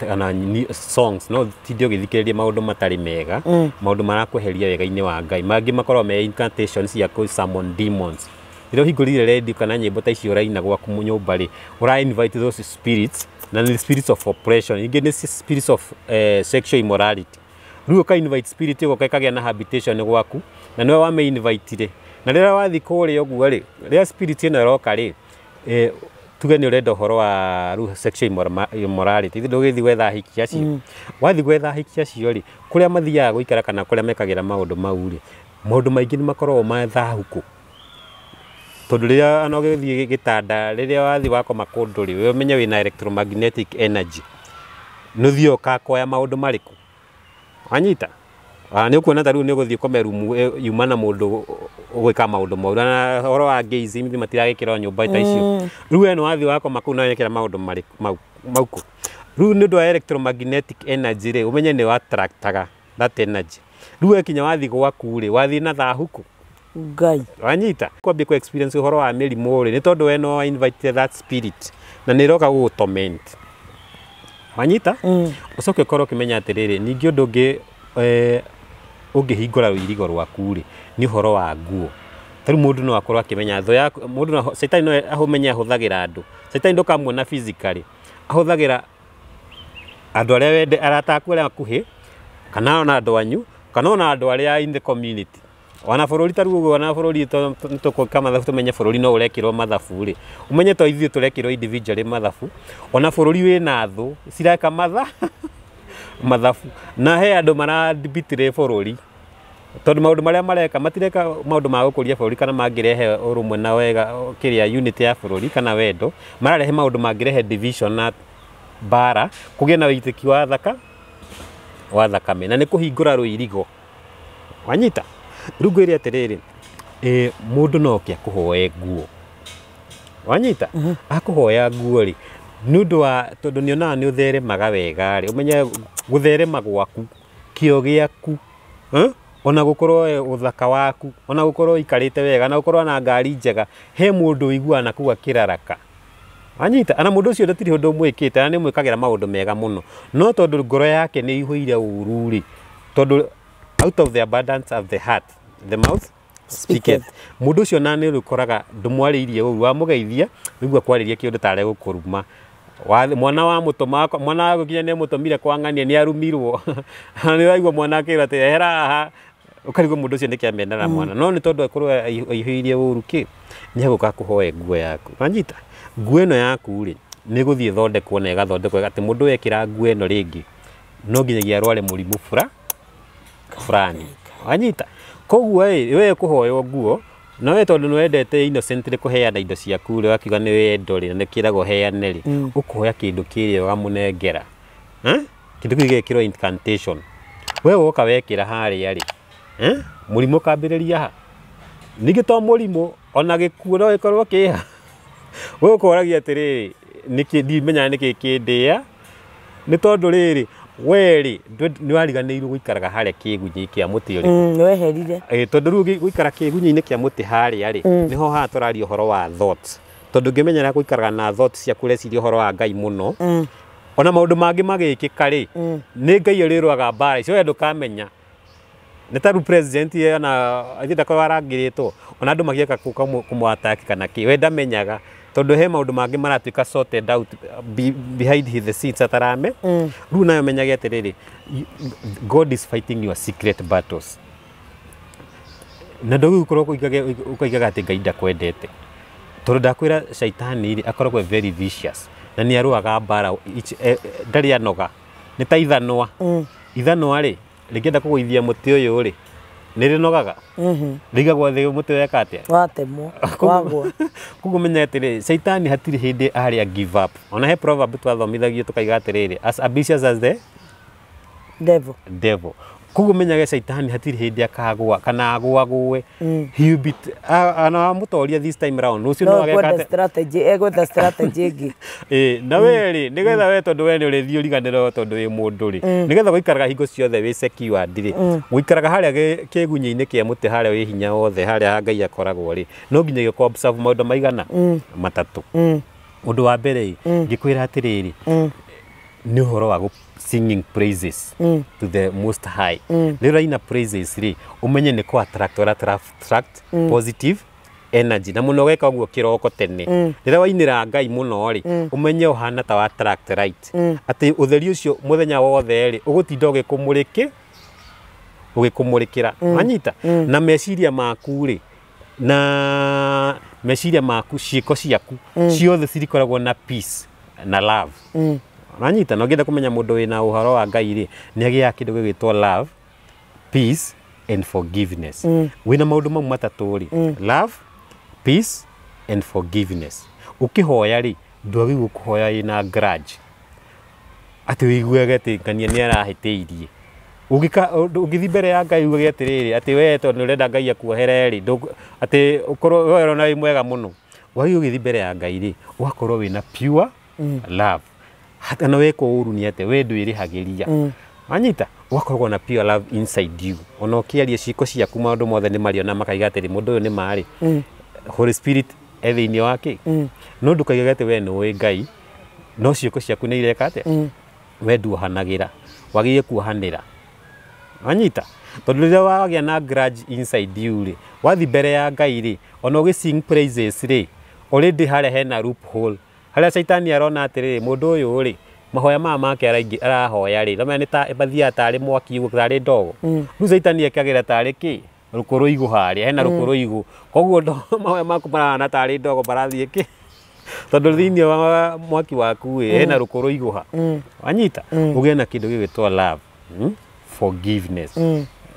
kana songs, no tindĩ ũgĩthikĩrĩria maũndũ matarĩ mega, maũndũ marakweheria wega-inĩ wa Ngai. Mangĩ makorwo me incantations cia summon demons. Rĩrĩa ũhingũrire radio kana nyĩmbo ta icio ũraina gwaku nyũmba rĩ, ũra-invite those spirits, na nĩ spirits of oppression, ingĩ nĩ spirits of sexual immorality. Rĩu ũka-invite spirit ĩgoka ĩkagĩa na habitation gwaku, na nĩwe wame-invite-ire. Na rĩrĩa wathiĩ kũrĩa ũguo rĩ, rĩrĩa spirit ĩno ĩroka rĩ, tuge nä å renda å horo wa sexual immorality ndå gä thiä gwetha hiki acio wathiä gwetha hiki acio rä kå rä a mathiaga gå ikara kana kå rä a mekagä ra maå ndå mau rä maå ndå maingä nä makoragwo mathahukå tondå rä rä a ona å gä thiä gä tanda rä rä a wathiä wakoma kå ndå rä å menye wä na electromagnetic energy nä thiä å kakoya maå ndå marä kå wanyita nä å kuona ta rä u nä å gå thiä kome rumu yuma na må ndå å gwä ka maå ndå moru na horo wa ngeici matiragä kä ra nyå mba ta icio rä u eno wathiä wakoma kå u nawä maå ndå maukå rä u nä å ndå wa electromagnetic energy rä å menye nä attractaga that energy rä u wekinya wathiä gwaku rä wathiä na thahukå ngai wanyita kwambia ku experience horo wa mä rimå rä nä tondå we no invite that spirit na nä roka gå torment wanyita å coke å korwo å kä menya atä rä rä ningä å ndå å ngä å ngä hingå ra rå irigo rwaku rä nä å horo wa nguo tarä må ndå no akorwo akä menya thå ya må ndå caitani no ahå ahå thagä ra andå caitani ndå kamuona physically ahå thagä ra andå arä a wende arataku arä a akuhä kana ona andå anyu kana ona andå arä a in the community wana bå rå ri tarä u wana bå rå ri nä tå kå ka mathabu tå menye bå rå ri no å rekä rwo mathabu rä å menye to ithuä tå rekä rwo individually mathabu ona bå rå ri wä na thå cireka mathabu na he andå marabitire bå rå ri tondå maå ndå marä a mareka matireka maå ndå ma gå kå ria bå rå ri kana mangä rehe å rå mwe na wega kä rä a unity ya bå rå ri kana wendo mararehe maå ndå mangä rehe division na bara kå gä na wä itä ki wa thakame na nä kå hingå ra rå irigo wanyita rä u ngwä re atä rä rä må ndå no kä akå hoe nguo wanyita akå hoya nguo rä nä å ndå wa tondå nä onaga nä å theremaga wega rä å menye gå therema gwaku kä o gä aku ona gå korwo å thaka waku ona gå korwo ikarä te wega na gå korwo na ngari njega he må ndå iguana kå u akä raraka wanyita ana må ndå å cio ndatirä å ndå mwä kä te na nä mwä kagä ra maå ndå mega må no no tondå ngoro yake nä ihå ire å ru rä tondå out of the abundance of the heart the mouth speaketh må ndå å cio na nä rä koraga ndå mwarä irie å ru wa må geithia nä guo kwarä ria kä ndå tarä gå kå ruma mwana wa må tå mwana wa gå kinya nä må tå mire kwa ng'ania nä arumirwo nä raigua mwana akä ra atä ehera haha å karigwo må ndå å cio nä kä amenera mwana no nä tondå akorwo aihå irie å ru kä nä agå ka kå hoe nguo yaku wanyita nguo ä no yaku rä nä gå thiä thondekwo na ĩgathondekwo atä må ndå wekĩra nguo ä no rä ngä no nginyagia arware må rimå fulani wanyita koguo we kå hoywo nguo na we tondå nä wendete innocently kå heana indo ciaku rä wakiuga nä wendo rä na nä kä ragwo heane rä å kå hoya kä ndå kä rä å gamå nengera kä ndå kä gekä rwo incantation we woka wekä ra harä a rä må rimå kambä rä ria ha ningä to må rimå ona gä kuo no gä korwo kä ha we å koragia atä rä rä ndimenyaga nä kä kä ndä a nä tondå rä rä werä nä wariganä irwo gå ikaraga harä a kä gunyä kä a må tä å weherire tondå rä u gå ikara kä gunyä-inä kä a må tä harä a rä nä ho haha tå raria å horo wa thoughts tondå ngä menyera gå ikaraga na thoughts ciaku reciria å horo wa ngai må no ona maå ndå mangä magä kä ka rä nä ngai rä rwaga mbara icio we ndå kamenya nä ta rä u president ona ithuä ndakorwo arangä rä two ona andå magieka kå må ataki kana kä we ndamenyaga tondå he maå ndå mangä maratuä ka sorted out behind the scenes atarame rä u nayo menyage atä rä rä God is fighting your secret battles na ndå gä korwo å kaigaga atä ngai ndakwendete tondå ndakwä ra caitani rä akoragwo very vicious na nä arwaga mbara ndarä anoga nä ta ithanwa rä rä ngä enda kå gå ithia må tä å yå rä nä rä nogaga rä igagwo thä må tä weka atä watemwo wagwo koguo menya atä rä caitani hatirä hä ndä arä a give up ona he proverb twathomithagio tå kaiga atä rä rä as ambitious as the devil koguo menyage caitani hatirä hä ndä akagwa kana agwagwe ana må toria this time round å cio no ageka egwetha strategy ĩngĩ na we rĩ nä getha we tondå we nä å rä thiä å riganä ro tondå wä må ndå rĩ nä getha gå ikaraga hingo ciothe wä secured rĩ gå ikaraga harä a kä gunyä-inä kä a må tä harä a wä hinya wothe harä a ngai akoragwo rĩ no nginyagia kå observe maå ndå maigana matatå å ndå wa mbere ngä kwä ra atä rä rĩ nä å horo wa singing praises to the most high rä u raina praises rĩ ũmenye nĩ kũ attract positive energy na mũno weka ũguo kĩroko tene rĩrĩa wainĩra ngai mũno rĩ ũmenye ũhana ta wa attract right atĩ ũtheri ũcio mũthenya wothe rĩ ũgũtinda ũgĩkũmũrĩkĩra wanyita na meciria maku rĩ na meciria maku ciĩko ciaku ciothe cirikoragwo na peace na love. Nanyita no ngenda kumenya mundu wina uhoro wa Ngai ri ni agia kindu gigwitwo love, peace and forgiveness. Wina maundu mau matatu ri, love, peace and forgiveness. Ukihoya ri ndwagi gukuhoya ina grudge. Ati wiguaga ati Ngania ni arahiteirie. Ugithi mbere ya Ngai uge atiriri ati we to ni urenda Ngai akuohere ri ati ukorwo we rona wi mwega muno. Wagi ugithi mbere ya Ngai ri ugakorwo wina pure love. Hata na weko uru ni ate we ndwirihagiria. Anyita ugakorwo na pure love inside you. Ona ukiaria ciiko ciaku maundu mothe ni mario na makaiga atiri mundu uyu ni mari. Holy Spirit ethiini wake. No ndukaiga ati we no we Ngai. No ciiko ciaku ni ireka ate. We nduohanagira. Wagiye kuohanira. Anyita tondu riria wagia na grudge inside you ri wathi mbere ya Ngai ri ona ugi sing praises ri already hare hena loophole haria Saitani arona atiri mundu uyu ri mahoya make arahoya ri no ni ta bathia tari mwaki tari ndogo nu Saitani akagira tari ki rukuru igu haria hena rukuru igu koguo mahoya maku marana tari ndogo barathie ki tondu thiini wa mwaki waku hena rukuru iguha anyita ugie na kindu gigwitwo love, forgiveness.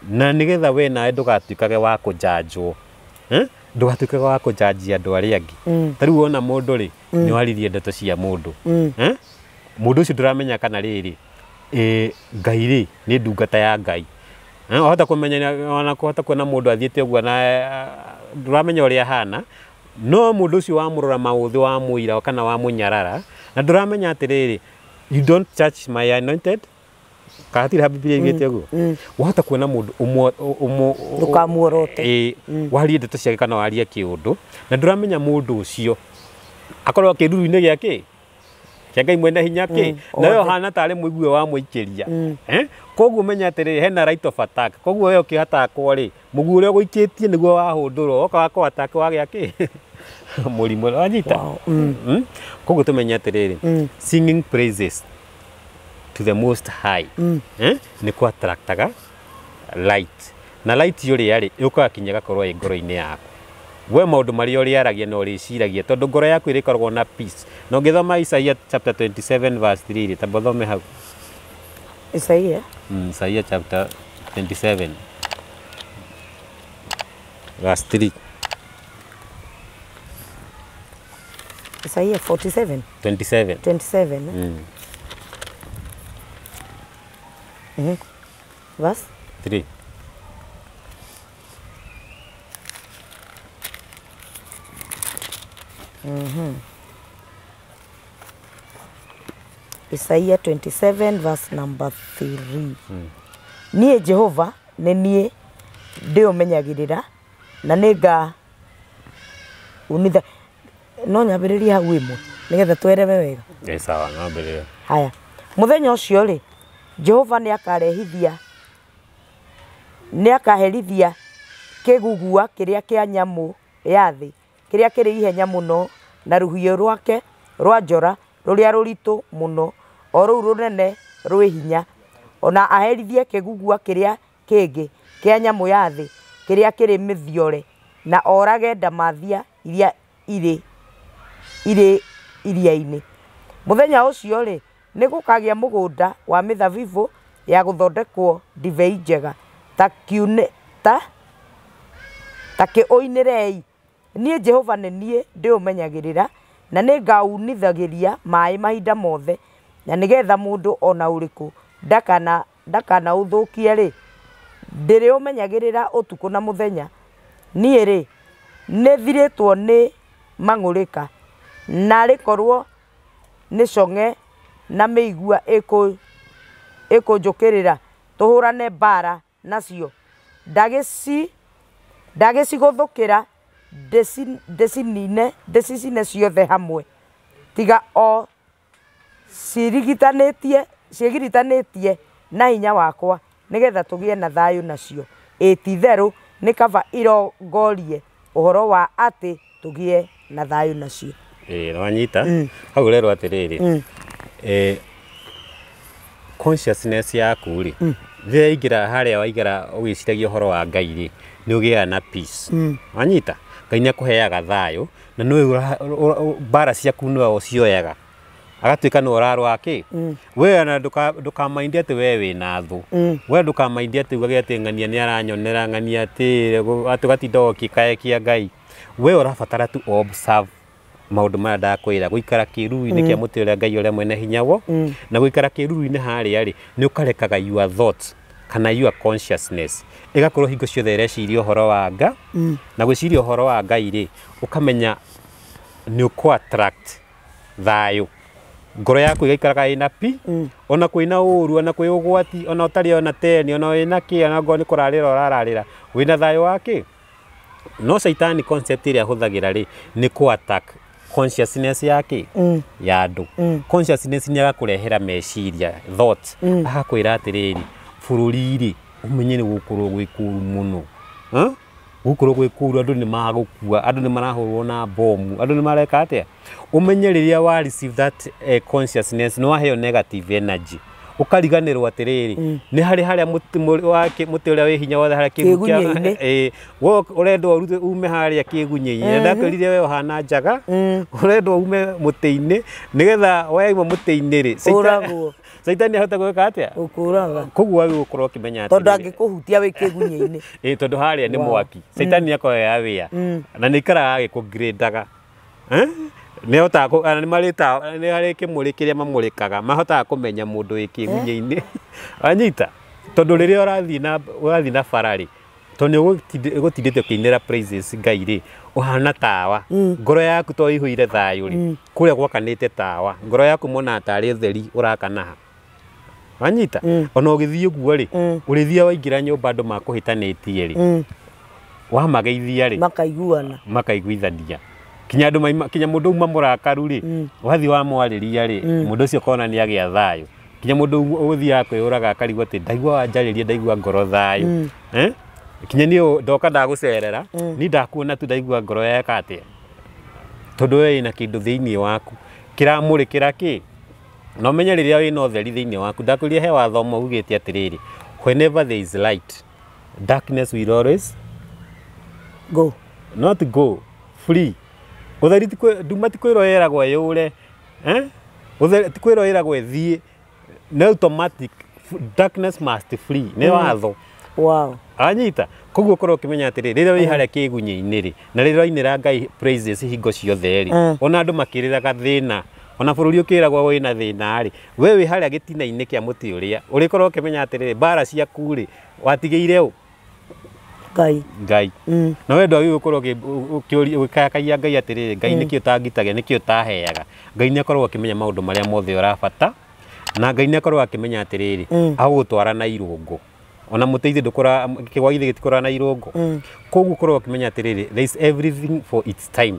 Na nigetha we nawe ndugatuikage wa kujanjwo ndugatuikage wa kujanjia andu aria angi tariu wona mundu ri ni waririe ndeto cia mundu mundu ucio nduramenya kana riri Ngai ri ni ndungata ya Ngai ohota kumenya ona kuhota kuona mundu athiete uguo na nduramenya uria hana no mundu ucio wamurora mauthi wa muira kana wa munyarara na nduramenya atiriri you don't touch my anointed katiri ha Biblia igete uguo wahota kuona mundu ukamuorote warie ndeto ciake kana warie kiundu na nduramenya mundu ucio akorwo kiruru-ini giake kia Ngai mwene hinya ki na we hana tari muigue wa muikiria koguo menya atiri hena right of attack koguo we ukihata ri mugu uria guikitie niguo wahundurwo oka wako attack wagia ki murimu wanyita koguo tumenya atiriri singing praises to the most high ni ku attractaga light na light yuri yari yuka kinya gakorwo ngoro-ini yaku we maundu maria uri aragia no ri ciragia tondu ngoro yaku irikoragwo na peace no ngithoma Isaiah chapter 27 verse 3 tabothome hau Isaiah Isaiah chapter 27 verse 3 Isaiah 47 27 verse 3 Isaiah 27 verse number 3 Niĩ Jehova nĩ niĩ ndĩũmenyagĩrĩra na nĩnga unitha no nyambĩrĩrie hau imwe nĩgetha twerewe wega sawa ngambĩrĩria haya muthenya ũcio rĩ Jehova nĩakaherithia kĩgugua kĩrĩa kĩa nyamũ ya thĩ kĩrĩa kĩrĩ ihenya mũno na rũhiũ rwake rwa njora rũrĩa rũritũ mũno o rũu rũnene rwĩ hinya ona aherithie kĩgugua kĩrĩa kĩngĩ kĩa nyamũ ya thĩ kĩrĩa kĩrĩ mĩthiore na orage ndamathia iria irĩ iria-inĩ muthenya ũcio rĩ nĩ gũkagĩa mũgũnda wa mĩthabibũ ya gũthondekwo ndibei njega ta kĩũinĩrei niĩ Jehova nĩ niĩ ndĩũmenyagĩrĩra na nĩ ngaunithagĩria maĩ mahinda mothe na nĩgetha mũndũ ona ũrĩkũ ndakanaũthũkie rĩ ndĩrĩũmenyagĩrĩra ũtukũ na mũthenya niĩ rĩ nĩ thirĩtwo nĩ mang'ũrĩka na rĩkorwo nĩ cong'e na mĩigua ĩkũnjũkĩrĩra tũhũrane mbara nacio ndagĩcigũthũkĩra ndĩcicine ciothe hamwe tiga o ciĩgiritanĩtie na hinya wakwa nĩgetha tũgĩe na thayũ nacio ti-itherũ nĩ kaba irongorie ũhoro wa atĩ tũgĩe na thayũ nacio wanyita hau rero atiriri consciousness yaku ri rĩrĩa ingĩra harĩa waigara ũgĩciragia ũhoro wa Ngai ri nĩ ũgĩaga na peace wanyita Ngai nĩ akũheaga thayũ na nĩwe mbara ciaku nĩwe ũcioyaga agatuĩka nĩ ũrarũa kĩ we ona ndũkamaindi atĩ we wĩna thũ we ndũkamaindi atĩ uge atĩ ng'ania nĩ aranyonera ng'ania atĩ ũgatinda ũgĩkaekia Ngai we ũrabatara tu observe maũndũ maya ndakwĩra gũikara kĩruru-inĩ kĩa mũtĩ ũrĩa Ngai ũrĩa mwene hinya wo na gũikara kĩruru-inĩ harĩa rĩ nĩ ũkarekaga your thoughts kana your consciousness ĩgakorwo hingo ciothe ĩreciria ũhoro wa Nga na gwĩciria ũhoro wa Ngai rĩ ũkamenya nĩ ũkũ attract thayũ ngoro yaku ĩgaikaraga ĩna pi ona kwĩna ũru ona kwĩ ũgwati ona ũtarĩ ona teni ona wĩna kĩ ona ngoro nĩ kũrarĩra ũrararĩra wĩna thayũ wa kĩ no Saitani concept ĩrĩa ahũthagĩra rĩ nĩ kũ attack consciousness yake ya andũ consciousness nĩ agakũrehera meciria thoughts agakwĩra atĩrĩrĩ bũrũri rĩ ũmenye nĩ gũkorwo gwĩ kũru mũno gũkorwo gwĩ kũru andũ nĩ magũkua andũ nĩ marahũrwo na bomu andũ nĩ mareka atĩa ũmenye rĩrĩa wa receive that consciousness nĩ waheo negative energy ũkariganĩrwo atĩrĩrĩ nĩ harĩa mũtĩ ũrĩa wĩ hinya wothe harĩa kĩgunyĩ wo ũrendwo ume harĩa kĩgunyĩ-inĩ ndakwĩrire we ũhana njaga ũrendwo ume mũtĩ-inĩ nĩgetha waima mũtĩ-inĩ rĩ Saitani ahota gwĩka atĩa ũkũraga koguo wagĩ gũkorwo ũkĩmenya atĩ tondũ angĩkũhutia wĩ kĩgunyĩ-inĩ tondũ harĩa nĩ mwaki Saitani akoya wĩa na nĩ ikaraga agĩkũngirĩndaga nĩ hotaga nĩ harĩ kĩmũrĩ kĩrĩa mamũrĩkaga mahotaga kũmenya mũndũ wĩ kĩgunyĩ-inĩ anyita tondũ rĩrĩa ũrathiĩ na bara rĩ tondũ nĩ ũgũtindĩte ũkĩinĩra praises Ngai rĩ ũhana tawa ngoro yaku to ĩihũire thayũ rĩ kũrĩa gwakanĩte tawa ngoro yaku mona tarĩ ũtheri ũrakanaha anyita ona ũgĩthiĩ ũguo rĩ ũrĩthia waingĩra nyũmba andũ makũhĩtanĩtie rĩ wamageithia rĩ makaiguithania kinya mũndũ uma mũrakaru rĩ wathiĩ wamwarĩria rĩ mũndũ ũcio kona nĩ agĩa thayũ kinya mũndũ ũgũthiaga kwĩyũraga akarigwo atĩ ndaigua wanjarĩria ndaigua ngoro thayũ kinya niĩ ndoka ndagũcerera ni ndakuona tu ndaigua ngoro yeka atĩa tondũ we ĩna kĩndũ thĩinĩ waku kĩramũrĩkĩra kĩ no menye rĩrĩa wĩna ũtheri thĩinĩ waku ndakwĩria he wathomo ugĩte atĩrĩrĩ whenever there is light darkness will always go not go free ũtheri nduma ti kwĩrwo ĩragwo yũre ũtheri ti kwĩrwo ĩragwo ĩthiĩ no automatic darkness must flee nĩ watho wow anyita koguo korwo ũkĩmenya atĩrĩ rĩrĩa wĩ harĩa kĩgunyĩ-inĩ rĩ na rĩrĩa wainĩra Ngai praises hingo ciothe rĩ ona andũ makĩrĩraga thĩna ona bũrũri ũkĩragwo wĩna thĩna rĩ we wĩ harĩa gĩtina-inĩ kĩa mũtĩ ũrĩa ũrĩkorwo ũkĩmenya atĩrĩ mbara ciaku rĩ watigĩire ũ Ngai na we ndwagĩrĩirwo gũkorwo ũgĩkayakagia Ngai atĩrĩrĩ Ngai nĩkĩ ũtangitagia nĩkĩ ũtaheaga Ngai nĩ akorwo akĩmenya maũndũ marĩa mothe ũrabata na Ngai nĩ akorwo akĩmenya atĩrĩrĩ agũgũtwara na irũngo ona mũtĩ ndũkora kĩgwa githĩ gĩtikora na irũngo koguo korwo ũkĩmenya atĩrĩrĩ there is everything for its time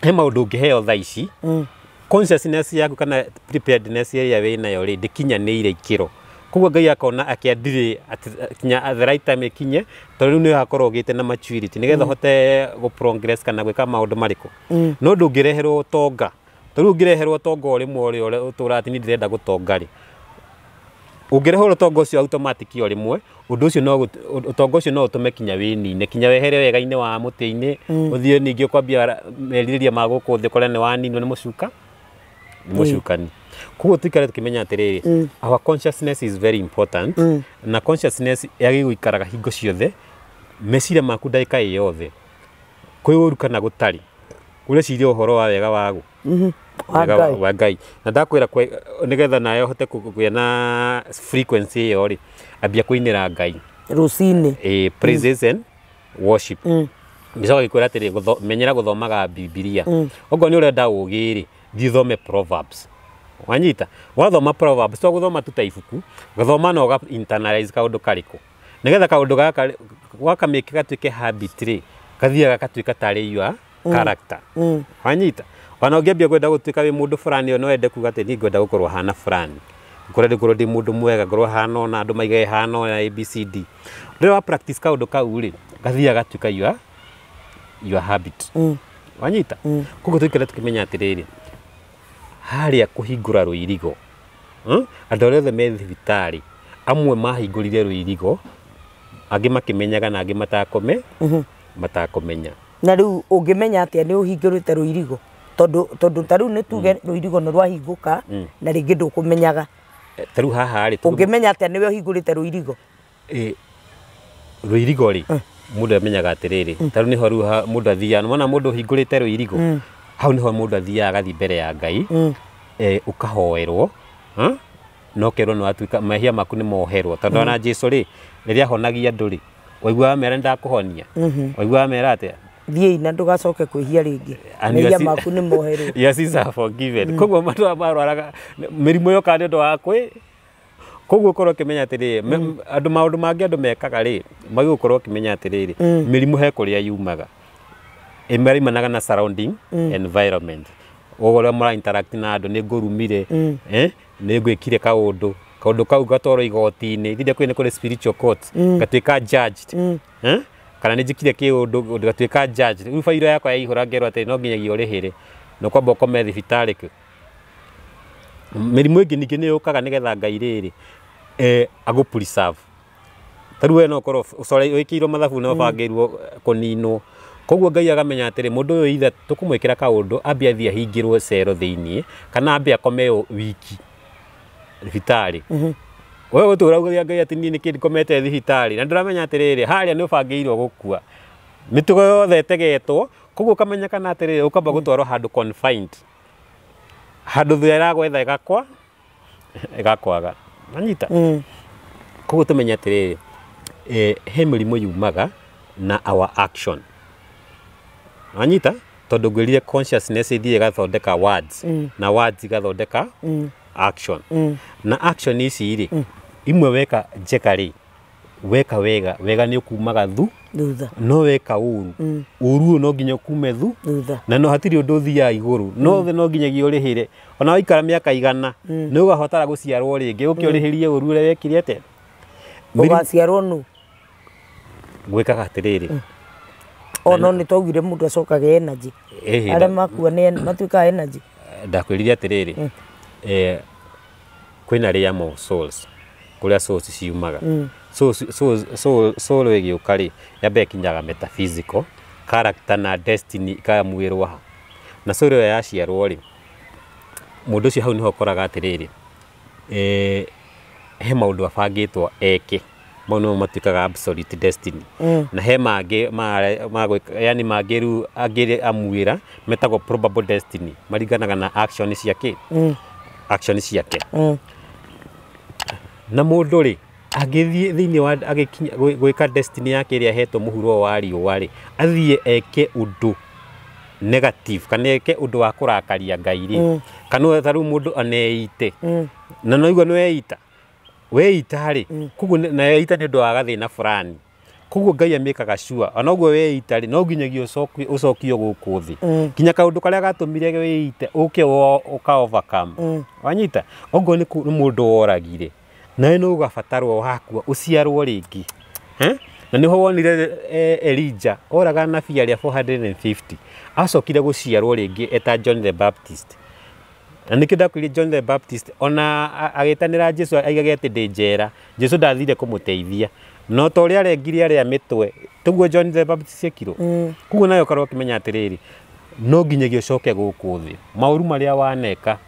he maũndũ ũngĩheo thaa ici consciousness yaku kana preparedness ĩrĩa wĩnayo rĩ ndĩkinyanĩire ikĩro koguo Ngai akona akĩandirĩ kinya the right time ikinye tondũ rĩu nĩ hakorwo ũgĩte na maturity nĩgetha hote progress kana gwĩka maũndũ marĩkũ no ndũngĩreherwo ũtonga tondũ ũngĩreherwo ũtonga ũrĩmwe ũrĩa ũtũra atĩ nĩ ndĩrenda gũtonga rĩ ũngĩreherwo ũtonga ũcio automatic o rĩmwe ũndũ ũcio no ũtonga ũcio no ũtũme kinya wĩnine kinya wehere wega-inĩ wa mũtĩ-inĩ ũthiĩ ningĩ ũkwambia merirĩria ma gũkũ thĩ kũrĩa nĩ waninwo nĩ mũcuka mũcukani koguo tũikare tũkĩmenya atĩrĩrĩ our consciousness is very important na consciousness yagĩgũikaraga hingo ciothe meciria maku ndagĩka ĩyothe kwĩ ũru kana gũtarĩ ũreciria ũhoro wa wega wagu wa Ngai na ndakwĩra nĩgetha nawe ũhote kũgĩa na frequency ĩyo rĩ ambia kũinĩra Ngai rũcinĩ praises and worship ngicoka gĩkwĩra atĩrĩ menyera gũthomaga Bibilia okorwo nĩ ũrenda ũgĩ rĩ thiĩ thome Proverbs wanyita wathoma Proverbs to gũthoma tu ta ibuku gathoma na ũga internalize kaũndũ karĩkũ nĩgetha kaũndũ gaka wakamĩke gatuĩke habit rĩ gathiaga gatuĩka tarĩ your character wanyita wana ũngĩambia kwenda gũtuĩka wĩ mũndũ fulani no wende kuga atĩ niĩ ngwenda gũkorwo hana fulani ngorwo ndĩ mũndũ mwega ngorwo hana ona andũ maigae hana ona ABCD rĩrĩa wa practice kaũndũ kau rĩ gathiaga gatuĩka your habit wanyita koguo tũikare tũkĩmenya atĩrĩrĩ harĩa kũhingũra rũirigo andũ arĩa othe me thibitarĩ amwe mahingũrire rũirigo angĩ makĩmenyaga na angĩ matakome matakomenya. Na riu ungimenya atia ni uhingurite ruirigo tondu ta riu ni tuge ruirigo ni rwahingũka na ringi ndukumenyaga Ta riu haha ri ungimenya atia niwe uhingurite ruirigo ruirigo ri mundu amenyaga atiriri ta riu niho riu mundu athia mona mundu uhingurite ruirigo hau niho mundu athia agathi mbere ya Ngai ukahoerwo no kerwo no atuika mahia maku ni moherwo tondu na Jesu ri riria honagia andu ri waigua mera ndakuhonia waigua mera atia thiĩ na ndugacoke kwĩhia rĩngĩ mehia maku nĩ moherwo yes is forgiven koguo matua marwaraga mĩrimũ yoka nĩ ũndũ wa koguo ũkorwo ũkĩmenya atĩrĩrĩ andũ maũndũ mangĩ andũ mekaga rĩ magĩgũkorwo ũkĩmenya atĩrĩrĩ mĩrimũ he kũrĩa yumaga ĩmarimanaga na surrounding environment ũrĩa mũra interact na andũ nĩ ngũrumire nĩ ngwĩkire kaũndũ kau gatwarwo igoti-inĩ thĩinĩ kwĩ nĩ kũrĩ spiritual court gatuĩka judged kana nĩ njikire kĩũndũ gatuĩka judged rĩu bairo yakwa yaihũra ngerwo atĩ no nginyagia ũrĩhĩre no kwamba ũkome thibitarĩ kĩ mĩrimũ ĩngĩ ningĩ nĩ yũkaga nĩgetha Ngai rĩrĩ agũ preserve ta rĩu we no ũkorwo wĩkĩirwo mathabu na ũbangĩirwo kũninwo koguo Ngai agamenya atĩrĩ mũndũ ũyũ ithe tũkũmwĩkĩra kaũndũ ambie athiĩ ahingĩrwo cero thĩinĩ kana ambie akome wiki thibitarĩ wewe ũtũraugagia Ngai atĩ niĩ nĩkĩ ndikomete thibitarĩ na ndĩramenya atĩrĩrĩ harĩa nĩ ũbangĩirwo gũkua mĩtugo yothe ĩtegetwo koguo ũkamenyekana atĩrĩrĩ ũkamba gũtwarwo handũ confined handũ thũ ĩragwetha ĩgakwaga nanyita koguo tũmenya atĩrĩrĩ he mĩrimũ yumaga na our action nanyita tondũ ngwĩrire consciousness ĩthiĩ ĩgathondeka words na words igathondeka action na action ici rĩ imwe weka njeka rĩ weka wega nĩ ũkumaga thutha no weka ũru no nginya ukume thutha na no hatirĩ ũndũ ũthiaga igũrũ no thĩ no nginyagia ũrĩhĩre ona waikara mĩaka igana nĩ ũgabatara gũciarwo rĩngĩ ũke ũrĩhĩrie ũru ũrĩa wekire atĩa ũgaciarwo nũ gwĩkaga atĩrĩrĩ no nĩ twaugire mũndũ acokaga energy arĩa makua matuĩkaga energy ndakwĩrire atĩrĩrĩ kwĩna realm of souls kũrĩa souls ciumaga soul ĩgĩũka rĩ yambe ĩkinyaga metaphysical character na destiny ikamuĩrwo ha na soul ĩyo yaciarwo rĩ mũndũ ũcio hau nĩho ũkoraga atĩrĩrĩ he maũndũ abangĩtwo eke mau nĩmo matuĩkaga absolute destiny na he mangĩ yani mangĩ rĩu angĩ amuĩra metagwo probable destiny maringanaga na action ciake na mũndũ rĩ agĩthiĩ thĩinĩ wa agĩkinya gwĩka destiny yake ĩrĩa ahetwo mũhuro wa riũa rĩ athiĩ eke ũndũ negative kana eke ũndũ wa kũrakaria Ngai rĩ kana ta rĩu mũndũ aneite na noigua nĩ weita rĩ koguo na weita nĩ ũndũ wa gathĩna fulani koguo Ngai amĩkaga sure ona ũguo weita rĩ no nginyagia ũcokio gũkũ thĩ kinya kaũndũ karĩa gatũmire weite ũke ũka overcome wanyita ũguo nĩ mũndũ woragire nawe no ũgabatarwo hakua ũciarwo rĩngĩ na nĩho wonire Elijah oraga nabii arĩa 450 acokire gũciarwo rĩngĩ eta John the Baptist na nĩkĩ ndakwĩrire John the Baptist ona agĩtanĩra Jesu aigage atĩ ndĩ njera Jesu ndathire kũmũteithia no ta ũrĩa arengire arĩa mĩtwe tũguo John the Baptist ekirwo koguo nayo ũkorwo ũkĩmenya atĩrĩrĩ no nginyagia ũcoke gũkũ thĩ maũru marĩa waneka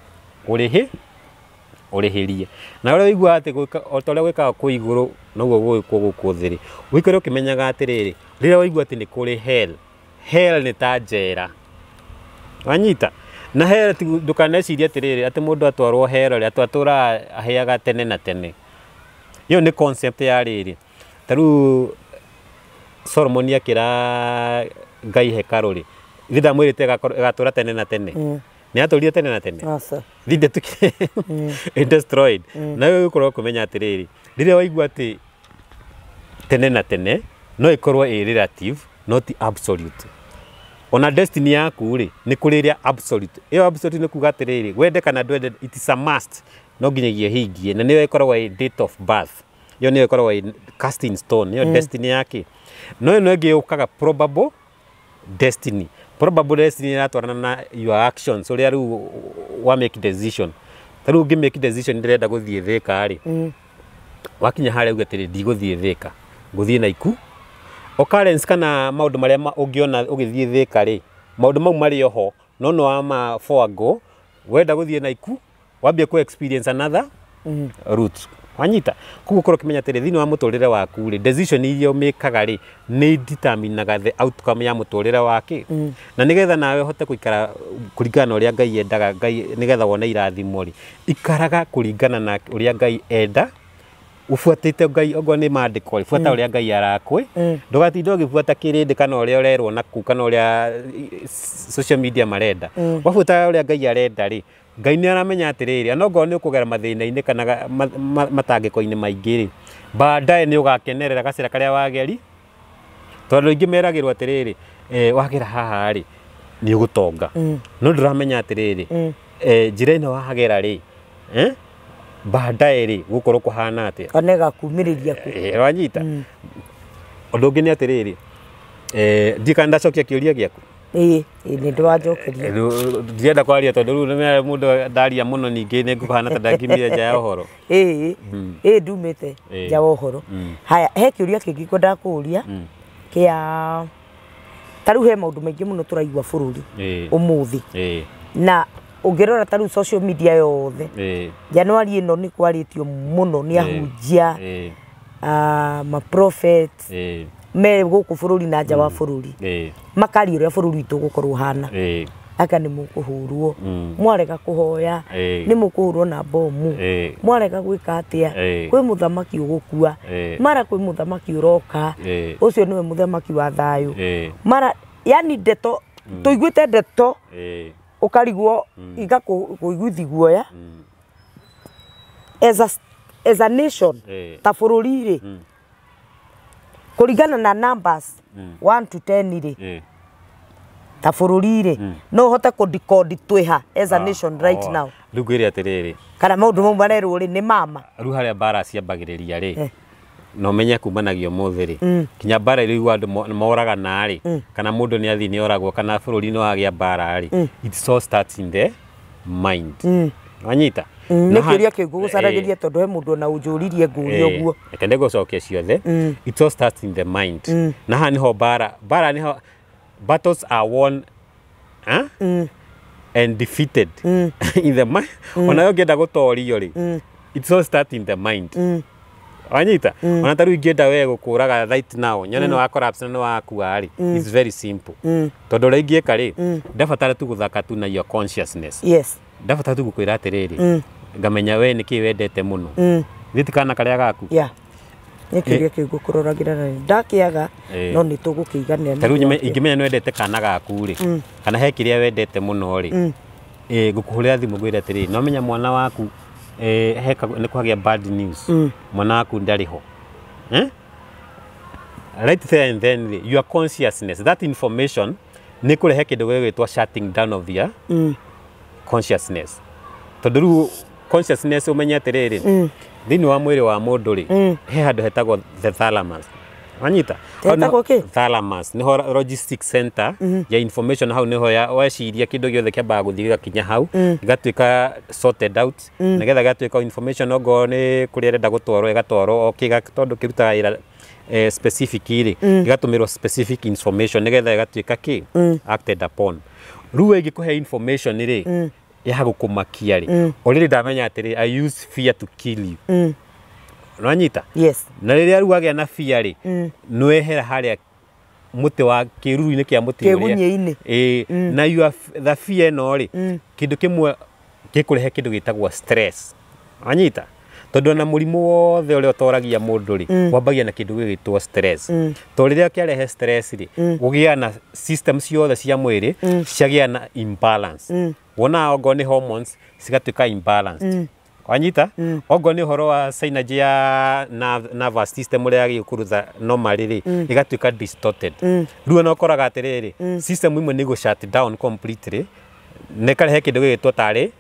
ũrĩhĩrie na ũrĩa wĩigua atĩ o ta ũrĩa gwĩkaga kwĩ igũrũ noguo gwĩkwo gũkũ thĩ rĩ wĩikare ũkĩmenyaga atĩrĩrĩ rĩrĩa waigua atĩ nĩ kũrĩ hell nĩ ta njera wanyita na hell ndũkanecirie atĩrĩrĩ atĩ mũndũ atwarwo hell rĩ atũraga ahĩaga tene na tene ĩyo nĩ concept ya rĩrĩ ta rĩu Solomon akĩra Ngai hekarũ rĩ thitha mwĩrĩte ĩgatũra tene na tene nĩ atũrire tene na tene thinde tukĩ destroyed na wewe ũkorwo kũmenya atĩrĩrĩ rĩrĩa waigua atĩ tene na tene no ĩkorwo ĩ relative not absolute ona destiny yaku rĩ nĩ kũrĩ ĩrĩa absolute ĩyo absolute nĩ kuga atĩrĩrĩ wende kana ndwende it is a must no nginyagia hingie na nĩyo ĩkoragwo ĩ date of birth ĩyo nĩyo ĩkoragwo ĩ cast in stone ĩyo destiny yake no ĩno ĩngĩ yũkaga probable destiny ĩratwarana na your actions ũrĩa rĩu wa make decision ta rĩu ũngĩ make decision ndĩrenda gũthiĩ Thĩka rĩ wakinya harĩa uga atĩrĩ ndigũthiĩ Thĩka ngũthiĩ Naikuru occurrence kana maundu maria ungiona ugithie thika ri maundu mau mari oho no ama forgo wenda guthie Naiku wambie ku experience another route wanyita kugukorwo kimenya tere thini wa muturire waku ri decision iria umekaga ri ni determinaga the outcome ya muturire wake na nigetha nawe hote kuikara kuringana uria Ngai endaga Ngai nigetha wone irathimo ri ikaraga kuringana na uria Ngai enda ufuatite Ngai ogo ni maandiko ri fuata uria Ngai arakwe ndugatinda ugifuata kirindi kana uria urerwo naku kana uria social media marenda wafuata uria Ngai arenda ri Ngai ni aramenya atiriri anogo ni ukugera mathina-ini kana matangiko-ini maingi ri baadaye ni ugakenerera gacira karia wageri tondu ingi meragirwo atiriri wagera haha ri ni ugutonga no nduramenya atiriri njira ino wagera ri baadaye ri gukorwo kuhana atia kanega kumiriria ku wanyita undu ungi ni atiriri ndikanda cokia kiuria giaku ni ndwajokeria ndienda kwaria tondu riu mundu ndaria muno ningi ni nguhana ta ndangimire nja ya uhoro ndumite nja ya uhoro haya he kiuria kingi kwenda kuria kia taru he maundu maingi muno turaigua bururi umuthi na ungirora taru social media yothe Januari ino ni kwaritio muno ni ahunjia ma prophets me guku bururi na nja wa bururi makari uria bururi itu gukorwo hana aka ni mukuhurwo mwarega kuhoya ni mukuhurwo na bomu mwarega gwika atia kwi muthamaki ugukua mara kwi muthamaki uroka ucio niwe muthamaki wa thayu mara yani ndeto tuiguite ndeto ukarigwo igakuiguithi guoya as a nation ta bururi ri kuringana na numbers 1 to 10 ri ta bururi ri no hote ku decode twiha as a nation right now rugwire atiriri kana maundu mau marerwo ri ni mama ru haria bara ciambagiriria ri no menya kumanagio muthi ri kinya bara ri andu moraga na ri kana mundu ni athi ni oragwo kana bururi no agia bara ri it so starts in the mind wanyita ni kiria kigugucaragiria tondu he mundu na unjuririe nguri oguo ekende gucokia ciothe it all starts in the mind na ha niho bara niho battles are won and defeated in the mind ona yongenda gutorio ri it all starts in the mind wanyita ona taru ingenda we gukuraga right now nyone no collapse no wakua ri it's very simple tondu ringieka ri ndabatara tu guthaka tu na your consciousness ndabatara tu gukwira atiriri ngamenya we niki wendete muno thitikana karia gaku nikiria kigukuroragira na ndakiaga no ni tugukigania taru ingimenya no wendete kana gaku ri kana he kiria wendete muno ri gukuhurira thimu gwira atiriri no menya mwana waku heka ni kwagia bad news mwana waku ndariho right there and then your consciousness that information ni kurehe kindu gwitwa shutting down of your consciousness tondu consciousness umenya atiriri thini wa mwiri wa mundu ri he handu hetagwo the thalamus wanyita thalamus niho logistic center ya information hau niho ya weciria kindu giothe kiambaga guthii kinya hau igatuika sorted out nigetha gatuika information ogo ni kuria renda gutwarwo igatwarwo okiga tondu kirutaga ira specific iri igatumirwo specific information nigetha igatuika ki acted upon ruwe igikuhe information iri ya gukumakia ri already ndamenya atiri I use fear to kill you nwanyita na riria ruagia na fear ri nwehera haria muti wa kiruru-ini kia muti uria na you are the fear no ri kindu kimwe gikurehe kindu gitagwo stress nwanyita tondu na murimu wothe uria utoragia mundu ri wambagia na kindu gigitwo stress to riria kiarehe stress ri gugia na systems ciothe cia mwiri ciagia na imbalance wona ogo ni hormones cigatuika imbalance wanyita ogo ni horo wa synergy ya nervous system uria gikuruza normally ri igatuika distorted riu no koraga atiriri system imwe ni go shut down completely nekarehe kindu gigitwo tari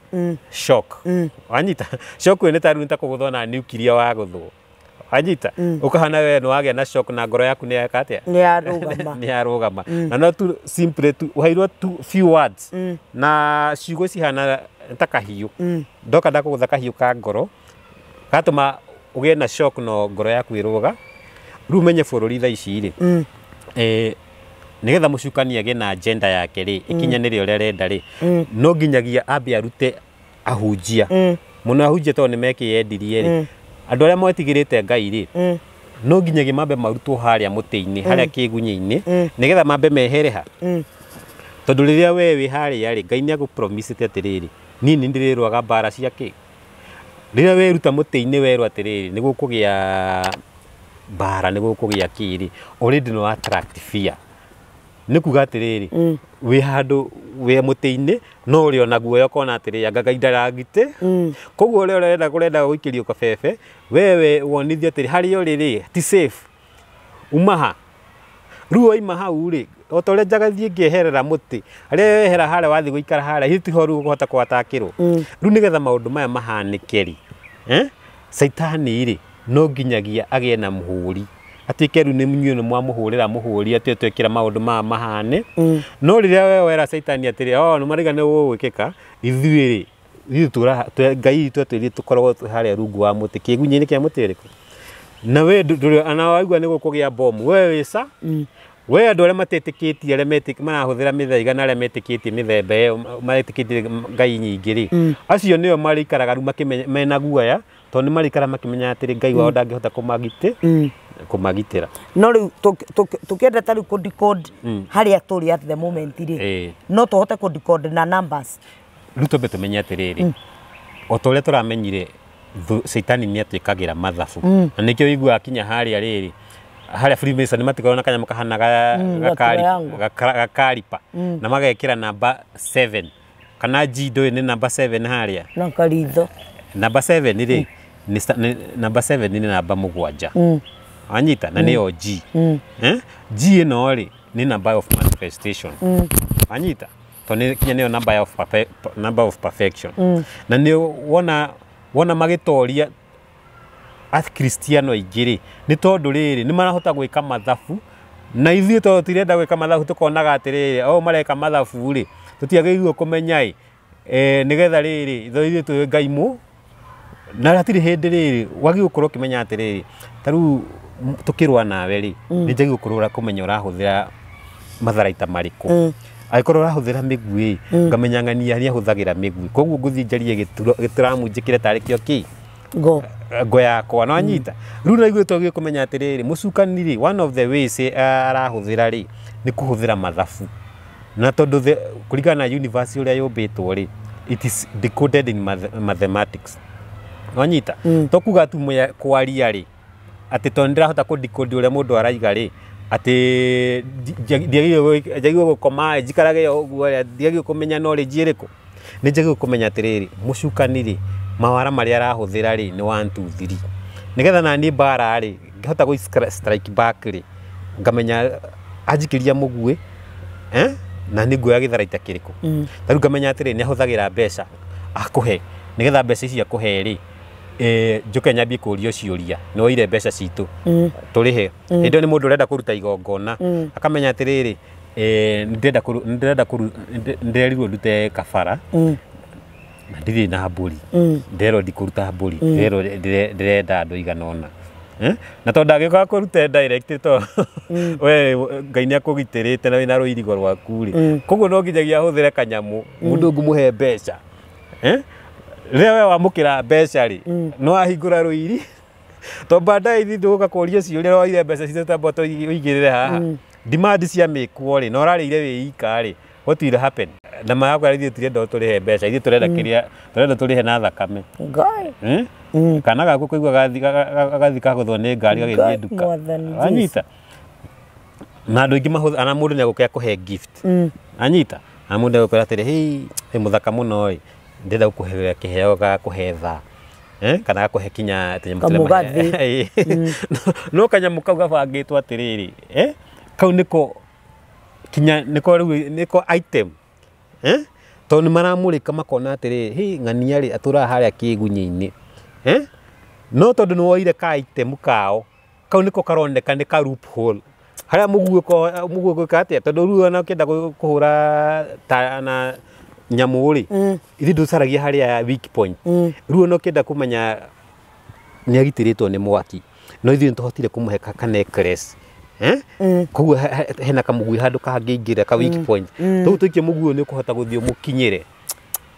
shock wanyita shock ni taru nita kuguthwo na nuclear wa guthwo wanyita ukahana we no agia na shock na ngoro yaku ni yakatia ni arugama na no tu simply tu uhairwo tu few words na ciugo cihana ta kahiu ndoka ndakugutha kahiu ka ngoro gatuma ugie na shock no ngoro yaku iruga ru menye bururi tha ici ri nigetha mucukani age na agenda yake ri ikinyanire uria renda ri no nginyagia ambe arute ahunjia muno ahunjia to ni mekiyendirie ri andu aria mwetigirite Ngai ri no nginyagia mambe marutwo haria muti-ini haria kigunya-ini nigetha mambe mehereha tondu riria we wi haria ri Ngai ni agupromisete atiriri nini ndirirwaga mbara ciake riria we ruta muti-ini werwo atiriri ni gukugia mbara ni gukugia kiri already no attract fear ni kuga atiriri wi handu wi muti-ini no uri ona guoya kona atiriri Ngai ndaragite koguo uri urenda guikirio kabebe wewe wonithio atiri hari uri ri ti safe umaha ruo ima hau ri otore njagathie ngeherera muti aria wehera haria wathi guikara haria hitiho ru guhota kwatakirwo ru nigetha maundu maya mahanike ri saitani ri no nginyagia agie na muhuri atike ru ni munyu ni mwamuhurira muhuri atwekira maundu ma mahane no riria we wera saitani atiri ni mariga ni gugwikika ithuiri tura Ngai twetwiri tukorwo haria rungu wa muti kigunya-ini kia muti riku na we ana waigua ni gukugia bomu we wisa we andu aria matetikitie aria marahuthira mithaiga na aria metikitie mithemba metikitie Ngai nyingi ri acio nio marikaraga ru mena guoya to ni marikara makimenya atiri Ngai wao ndangihota kumagitira no riu tukienda tari decode haria turi at the moment ri no tuhote decode na numbers riu tumbe tumenye atiriri otoria turamenyire Saitani ni atwikagira mathabu na nikio igua akinya haria riri haria Freemason matikorwo na kanyamu kahana gakaripa na magekira namba 7 kana jindo ni namba 7 haria na karitho namba 7 ri namba 7 ni namba mugwanja anyita na niyo G G ino ri ni number of manifestation anyita to ni kinya niyo number of perfection na ni wona magitoria Kristiano igiri ni tondu riri ni marahota gwika mathabu na ithuĩ to tirenda gwika mathabu tukonaga atiriri mareka mathabu ri tutiagĩrĩirwo kumenya nigetha riri ithuĩ tũ Ngai mu na ratiri hindi riri wagi gukorwo kimenya atiriri taru tukirwa nawe ri ni njagi gukorwo kumenya urahuthira matharaita mariku aikorwo urahuthira migui ngamenya ng'ania ni ahuthagira migui koguo nguthi njarie gituramu njikire tari kio ki ngo yakwa no anyita riu na igwe togi kumenya atiriri mucukani ri one of the ways arahuthira ri ni kuhuthira mathabu na tondu kuringana na university uria yumbitwo ri it is decoded in mathematics no anyita to kuga tu kwaria ri ati to ndirahota ku decode uria mundu araiga ri ati ndiagirwo gukoma njikarage uguo ndiagirwo kumenya knowledge iriku ni njagirwo kumenya atiriri mucukani ri mawara maria arahuthira ri ni 1 2 3 nigetha na ni bara ri ngihota go strike back ri ngamenya ajikiria mugui na ni nguya githaraita kiriku taru ngamenya atiri ni ahuthagira mbeca akuhe nigetha mbeca ici akuhe ri njuke nyambie kurio ciuria no ire mbeca citu turihe indo ni mundu urenda kuruta igongona akamenya atiriri ndirerirwo ndute kabara na ndiri na mburi ndero ndikuruta mburi ndero ndirenda andu iganona na to ndagika kuruta direct to we Ngai ni akugitirite na wina ruirigo rwaku ri koguo no nginyagia huthire kanyamu mundu ngumuhe mbeca riria we wamukira mbeca ri no ahingura ruiri to baadaye ithi nduguka kuria ciuria roire mbeca citu tamboto uigirire haha demand cia mikwo ri no rarire wi ika ri what will happen na magakwa ithi turenda turihe mbeca ithi turenda kiria turenda turihe na thakame Ngai kana gaku kuigua gathika guthwo ni ngari gagithie nduka anyita na andu ingi ana mundu ni agukia kuhe gift anyita na mundu agukora atiri hi muthaka muno ri ndenda gukuhe kiheo ga kuhetha kana gakuhe kinya kamugathi no kanyamu kau gabangitwo atiriri kau niko kinya niko item to ni maramurika makona atiriri hi ng'ania ri atura haria kigunya-ini no tondu ni woire ka item kao kau niko karoneka ni ka loophole haria muguo atia tondu riu ona ukienda kuhura na nyamu ri ithi nducaragia haria weak point riu ona ukienda kumenya ni agitiritwo ni mwaki no ithi tuhotire kumuhe ka necklace koguo hena kamugui handu kangĩingĩra ka weak point tũu tũikie mũguĩ nĩ ũkũhota gũthiĩ mũkinyĩre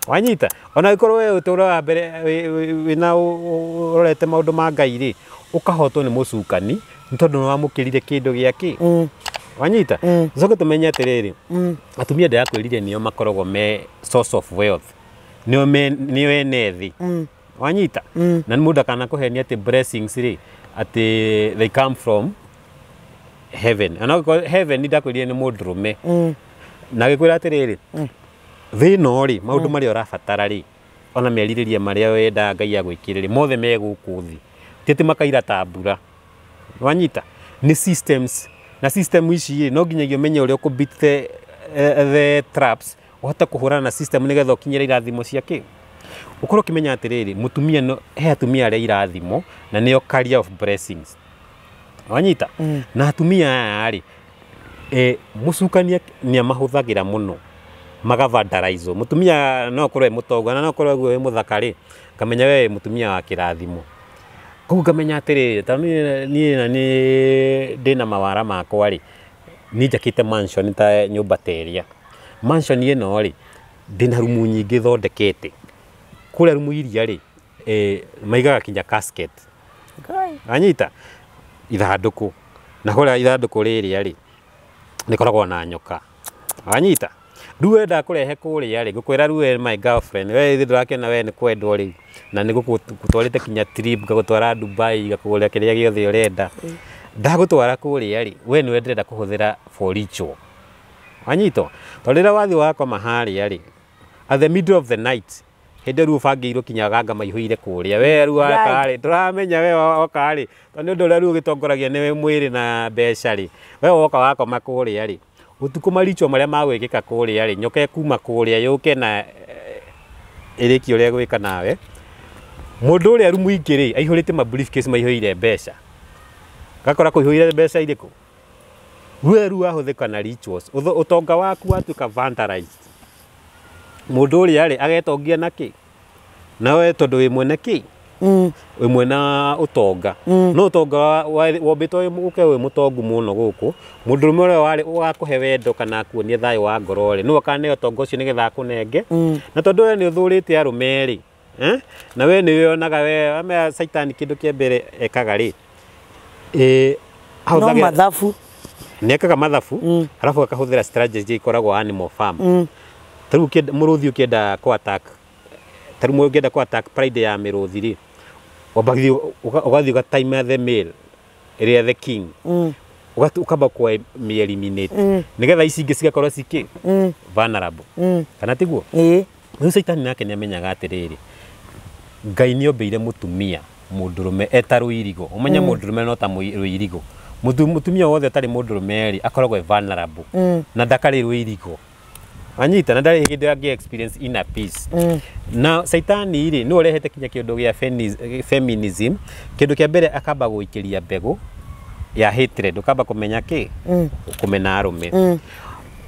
wanyita ona ikorwo we ũtũũro wa mbere wĩna ũrorete maũndũ ma Ngai rĩ ũkahotwo nĩ mũcukani nĩ tondũ nĩ wamũkĩrire kĩndũ gĩake wanyita coke tũmenye atĩrĩrĩ atumia ndĩrakwĩrire nĩo makoragwo me source of wealth nĩo ene thĩ wanyita na mũndũ akanakũhenia atĩ blessings rĩ atĩ they come from heaven ana heaven ndakwĩrire nĩ mũndũrũme na gĩkwĩra atĩrĩrĩ thĩ ĩno rĩ maũndũ marĩa ũrabatara rĩ ona merirĩria marĩa wenda Ngai agwĩkĩre mothe me gũkũ thĩ ti atĩ makaira ta mbura wanyita nĩ systems na system ici no nginyagia ũmenye ũrĩa ũkũbeat the traps ũhote kũhũrana na system nĩgetha ũkinyĩre irathimo ciake ũkorwo ũkĩmenya atĩrĩrĩ mũtumia no he atumia arĩa irathimo na nĩo carrier of blessings wanyita na atumia aya rĩ mũcukania nĩ amahũthagĩra mũno magavandalize mũtumia no ũkorwo mũtonga na no ũkorwo guo mũthaka rĩ kamenya we mũtumia wa kĩrathimo koguo ngamenya atĩrĩrĩ tondũ niĩ ndĩna mawara makwa rĩ niĩ njakĩte mansion ta nyũmba ta ĩrĩa mansion ĩno rĩ ndĩna rumu nyingĩ thondekete kũrĩa rumu iria rĩ maigaga kinya casket anyita ithandũkũ na kũrĩa ithandũkũ rĩrĩa rĩ nĩkoragwo na nyoka anyita rĩu wenda kũrehe kũrĩa rĩ ngũkwĩra rĩu my girlfriend we ndũrakĩona we nĩ kwendwo rĩ na nĩ gũtwarĩte kinya trip ngagũtwara Dubai ngakũgũrĩra kĩrĩa gĩothe ũrenda ndagũtwara kũrĩa rĩ we nĩ ndĩrenda kũhũthĩra for ritual wanyito tondũ rĩrĩa wathiĩ wakoma harĩa rĩ at the middle of the night hĩndĩ rĩu ũbangĩirwo kinya ganga maihũire kũrĩa we rĩu waka rĩ tũramenya we woka rĩ tondũ ũndũ ũrĩa rĩu ũgĩtongoragia nĩ mwĩrĩ na mbeca rĩ we woka wakoma kũrĩa rĩ ũtukũ maricho marĩa magwĩkĩka kũrĩa rĩ nyoka kuma kũrĩa yũke na ĩrĩki ũrĩa gwĩka nawe mũndũ ũrĩa rumu ingĩ rĩ aihũrĩte ma briefcase maihũire mbeca gakora kũihũire mbeca irĩkũ we rĩu wahũthĩka na rituals ũtonga waku watuĩka vandalized mũndũ ũrĩa rĩ agetongia na kĩ na we tondũ wĩ mwene kĩ wĩ mwena ũtonga no ũtonga wombĩtwo ũke wĩ mũtongu mũno gũkũ mũndũrũme ũrĩa warĩ ũgakũhe wendo kana akuonie thayũ wa ngoro rĩ nĩwe ũkaneo ũtonga ũcio nĩgetha akũnenge na tondũ we nĩ ũthũrĩte arũme rĩ na we nĩ wĩonaga we amea Saitani kĩndũ kĩa mbere ekaga rĩ no mathabu nĩekaga mathabu arabu akahũthĩra strategy ikoragwo animal farm tarĩu mũrũthi ũkĩenda kũ attack tarĩu ũngĩenda kũ attack pride ya mĩrũthi rĩ ũgathiĩ ũgatime the male ĩrĩa the king ũkamba kwa eliminate nĩgetha ici ingĩ cigakorwo cikĩ vulnerable kana tiguo rĩu Saitani nake nĩamenyaga atĩrĩrĩ Ngai nĩombĩire mũtumia mũndũrũme eta rũirigo ũmenye mũndũrũme no ta rũirigo mũtumia wothe ũtarĩ mũndũrũme rĩ akoragwo vulnerable na ndakarĩ rũirigo anyita na ndarĩ hĩndĩ angĩ experience inner peace na Saitani rĩ nĩ ũrehete kinya kĩndũ gĩa feminism kĩndũ kĩa mbere akamba gũikĩria mbegũ ya hatred ũkamba kũmenya kĩ kũmena arũme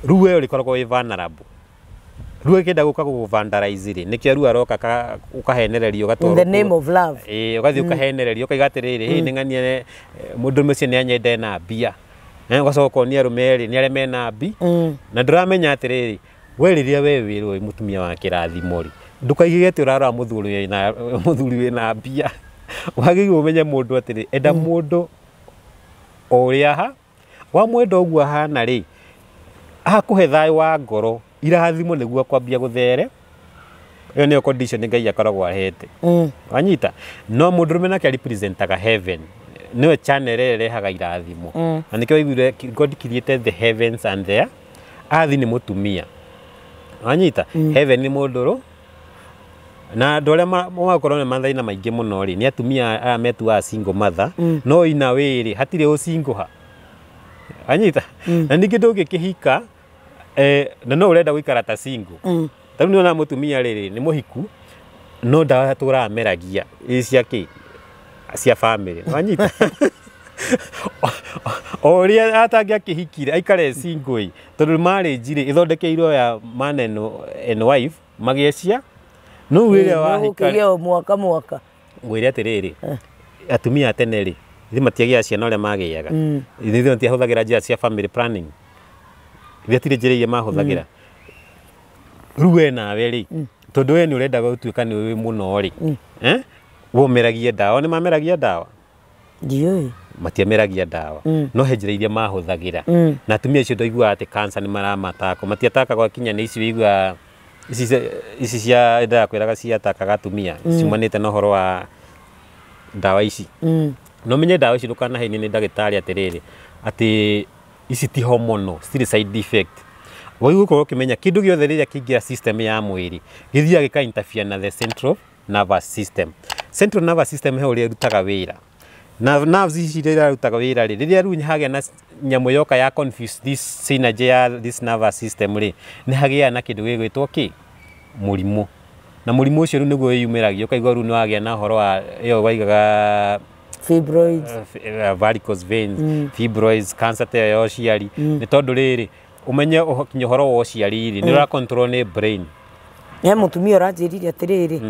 rĩu we ũrĩkoragwo wĩ vulnerable rĩu kĩenda gũka gũvandalize rĩ nĩkĩo rĩu aroka ũkahenererio in the name of love ũgathiĩ ũkahenererio ũkaiga atĩrĩrĩ nĩ ng'ania mũndũ ũcio nĩ anyende na mbia ũgacoka ũkonia arũme rĩ nĩ arĩa mena mbi na ndũramenya atĩrĩrĩ we rĩrĩa we wĩrwo mũtumia wa kĩrathimo rĩ ndũkaigĩge atĩ ũrarora mũthuri wĩna mbia wagĩrĩirwo ũmenye mũndũ atĩrĩ enda mũndũ o ũrĩa ha wamwenda ũguo ahana rĩ akũhe thayũ wa ngoro irathimo nĩguo kwambia gũthere ĩyo nĩyo condition Ngai akoragwo ahete wanyita no mũndũrũme nake representaga heaven nĩwe channel ĩrĩa ĩrehaga irathimo na nĩkĩo waiguire God created the heavens and the earth nĩ mũtumia wanyita heaven nĩ mũndũrũ na andũ arĩa magakorwo nĩ mathĩna maingĩ mũno rĩ nĩ atumia aya metuaga single mother no ina wĩrĩ hatirĩ ũcingũha wanyita na ningĩ ndũngĩkĩhika na no ũrenda gũikara ta single tarĩu nĩona mũtumia rĩrĩ nĩ mũhiku no ndatũraga meragia ciake cia family wanyita o ũrĩa atangĩakĩhikire aikare single tondũ marriage rĩ ĩthondekeirwo ya man and wife magĩecia no rĩrĩa wahika mwaka ngwĩre atĩrĩrĩ atumia tene rĩ ithi matiagia ciana uria magiaga ithi matiahuthagira njira cia family planning ithi tire njira iria mahuthagira riu we nawe ri tondu we ni urenda gutuika ni wi muno ri wo meragia dawa ni mameragia dawa ndioi matiameragia dawa no he njira iria mahuthagira na atumia icio ndoigua ati cancer ni maramataka matiataka gwa kinya ni ici wigua ici cia nda kwiraga cia atakaga atumia ciumanite na horo wa dawa ici no menye dawa ici ndukana he ni ndagitari atiriri ati ici ti hormonal still side effect waigukorwo kimenya kindu giothe riria kingira system ya mwiri githia gika interfere na the central nervous system. Central nervous system he uria rutaga wira na nerves ici riria rutaga wira riria ru hagia na nyamu yoka ya confuse this synergy ya this nervous system ri ni hagia na kindu gigwitwo ki murimu na murimu ucio ru niguo yumeragia ukaigwa ru ni wagia na horo wa iyo waigaga fibroids varicose veins fibroids cancer te yo ciari ni tondu riri umenye kinyo horo wo ciari ri ni ra control ni brain ne mutumia uranjirire atiriri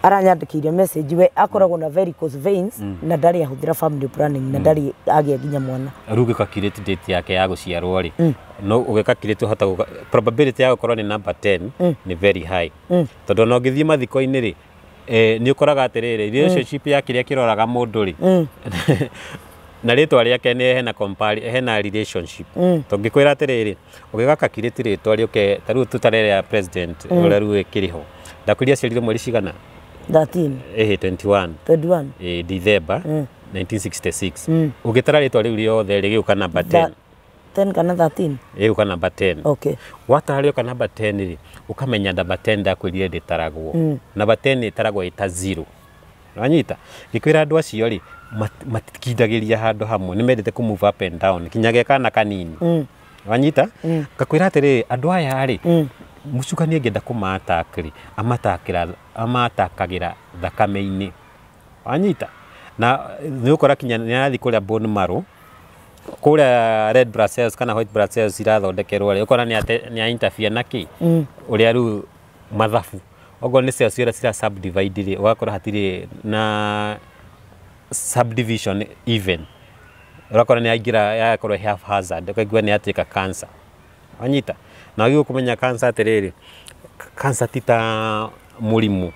aranyandikire message we akoragwo na varicose veins na ndari ahuthira family planning na ndari agia ginya mwana ruge calculate date yake ya guciarwo ri no uge calculate hota probability ya gukorwo ni number 10 ni very high tondu no ngithie mathiko-ini ri ni ukoraga atiriri relationship ya kiria kiroraga mundu ri na ritwa riake ni hena relationship tungikwira atiriri ugigaka kiriti ritwa riuke taru tutarere president uria ru kiriho ndakuria ciarire mweri cigana 13 21 December 1966 ugitara ritwa riu riothe rigiuka number 10 kana 13 iuka number 10 okay watara uka number 10 ri ukamenya number 10 ndakwirie nditaragwo number 10 itaragwo ita 0 wanyita gikwira andu acio ri matikindagiria handu hamwe ni mendete ku move up and down kinyage kana kanini wanyita gakwira atiri andu aya ri mucukanie ngenda kumatakiri amatakagira thakame-ini wanyita na ni ukora kinya ni arathi kuria bone marrow kuria red blood cells kana white blood cells irathondekerwo ri ukora ni interfere na ki uria ru mathafu ogo ni cells ira cira subdivide ri ugakora hatiri na subdivision even urakora ni agira yakorwo half hazard ukaigua ni atika cancer wanyita na wagio kumenya cancer atiriri cancer tita murimu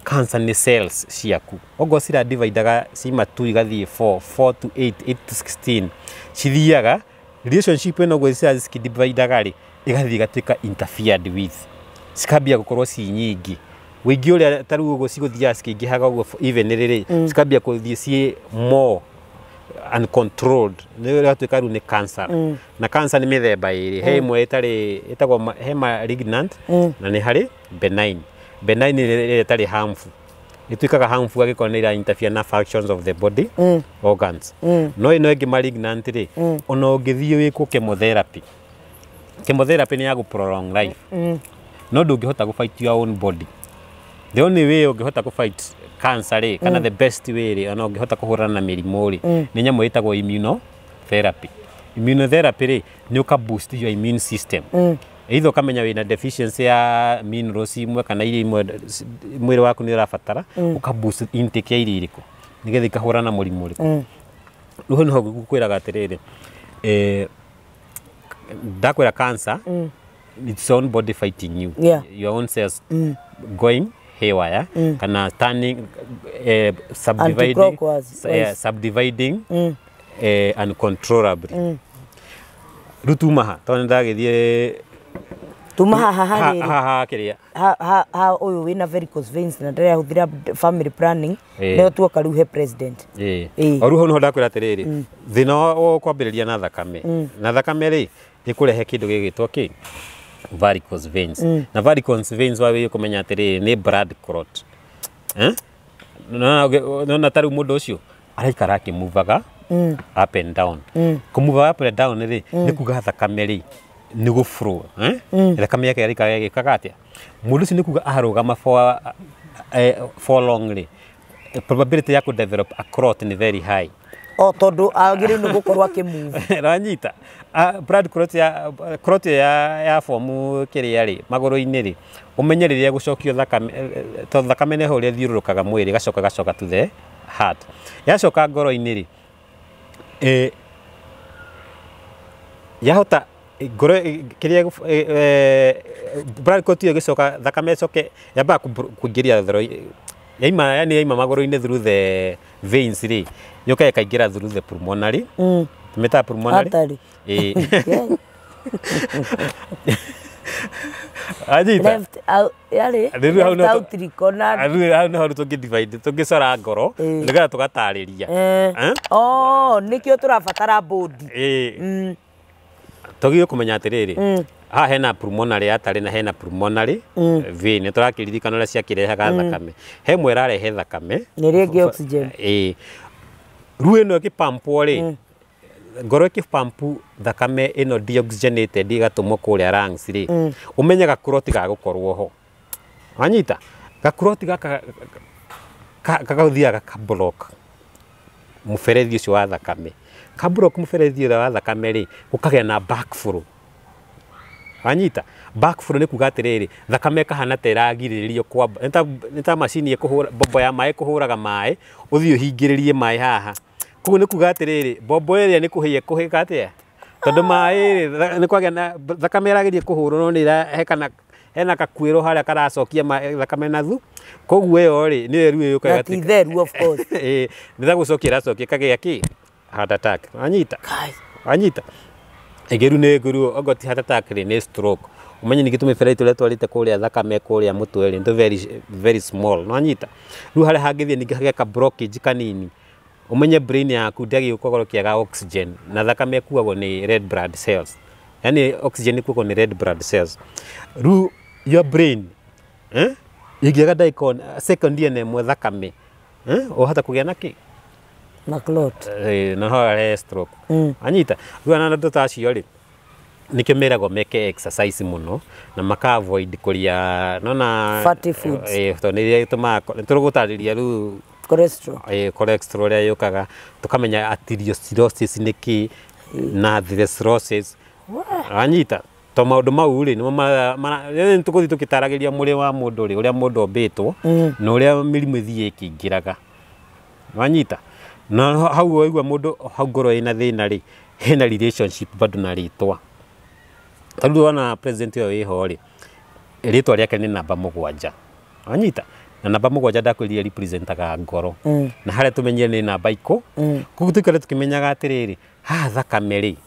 cancer ni cells ciaku ogo cira dividaga cima 2 igathie 4 to 8 to 16 cithiaga relationship ino gwe cira dividaga ri igathie gatika interfered with cikambia gukorwo ci nyingi wingi uria taru ugo ciguthia cikingihaga ugo even riri cikambia kuthie ci more uncontrolled ni ratuika ru ni cancer na cancer ni mithemba iri he imwe itagwo he malignant na ni hari benign ni itari harmful ituikaga harmful agikona ira interfere na functions of the body organs no ino ingi malignant ri ono ngithie wiko chemotherapy ni ya gu prolong life no ndungihota gu fight your own body the only way ungihota gu fight cancer ri kana the best way ri ono ngihota kuhurana na mirimu ri ni nyamu itagwo immunotherapy ri ni uka boost your immune system either kamenya wina deficiency ya minerals imwe kana iria imwe mwiri waku ni urabatara uka boost intake ya iria iriko nigetha ikahurana na murimu ri ruho no gukwiraga atiriri ndakwira cancer its own body fighting you your own cells going haywire kana turning subdividing uncontrollably rutumaha tondu ndagithie tumaha kiria ha uyu wina varicose veins na ndare ahuthira family planning leo tuoka riu he president oruho no ndakwira atiriri thina wo kwambiriria na thakame ri ikurehe kindu gigitwo ki varicose veins na varicose veins wawe kumenya atiri ni blood clot na taru mundu ucio araikara akimuvaga up and down kumuva up and down ri ni kuga thakame ri ni go flow thakame yake arikaga gikaga atia mundu ucio ni kuga arugama for long ri probability ya ku develop a clot ni very high tondu agire no gukorwa akimove ranyita blood clot ya formu kiria ri maguru-ini ri umenyeriria gucokio thakame to thakame ne horia thiururukaga mwiri gacoka to the heart yacoka ngoro-inĩ rĩ yahota ngoro kiria blood clot iyo gicoka thakame coke yamba kuingiria yaima yani yaima magoro-inĩ through the veins ri yoka ikaingira through the pulmonary meta pulmonary Ajita left out yari left out rikona hau no tungidivide tungicora ngoro nigetha tugatariria nikio turabatara body tugio kumenya atiriri ha hena pulmonary atari na hena pulmonary vein turakiririkana uria ciakirehaga thakame he mwe rarehe thakame ni rĩngĩ oxygen ru ino gipampu ri ngoro gipampu thakame ino deoxygenated igatumwo kuria lungs ri umenyaga kuroti ga gukorwo ho anyita gakuroti gaka kagauthiaga ka block muferethi ucio wa thakame ka block muferethi wa thakame ri ukagĩa na backflow anyita backflow ni kuga atiriri thakame kahana ta iragirĩrĩrio kwamba nita machine ikuhura bombo ya maĩ kuhuraga maĩ uthio hingĩrĩrie maĩ haha koguo ni kuga atiriri bombo ĩrĩa ni kuhĩe kuhĩka atia tondu maĩ ni kwagĩa na thakame iragerie kuhurwo no ni irahekana hena kakwĩro haria karacokia thakame nathu koguo ĩyo ri ni ru yukaga ti theru of course ni tha gucokia iracokia kagĩa ki heart attack anyita egeru ne guru ogoti heart attack ni stroke umenye nigitume fereti tule twalite kuria thakame kuria mutwe ri ndo very small no anyita ru haria hangithie ningihage ka blockage kanini umenye brain yaku ndagi ukogoro kiaga oxygen na thakame kuagwo ni red blood cells yani oxygen kuagwo ni red blood cells ru your brain igiaga daikon second DNA mwe thakame uhata kugĩa na ki na clot na ho stroke anyita ru ana ndo tacio ri nikimeragwo meke exercise muno na maka avoid kuria nona fatty foods to ni tuma turugutariria ru cholesterol ria yukaga tukamenya atherosclerosis niki na atherosclerosis anyita to maundu mau ri ni tukuthi tukitaragiria muri wa mundu ri uria mundu ombitwo na uria mirimu ithie ikingiraga anyita na hau waigua mundu hau ngoro ina thina ri hena relationship bado na ritwa tondu wana president yo iho ri ritwa riake ni namba 7 anyita na namba 7 ndakwiria representaga ngoro na haria tumenyire ni namba iko koguo tukare tukimenyaga atiriri ha thakame ri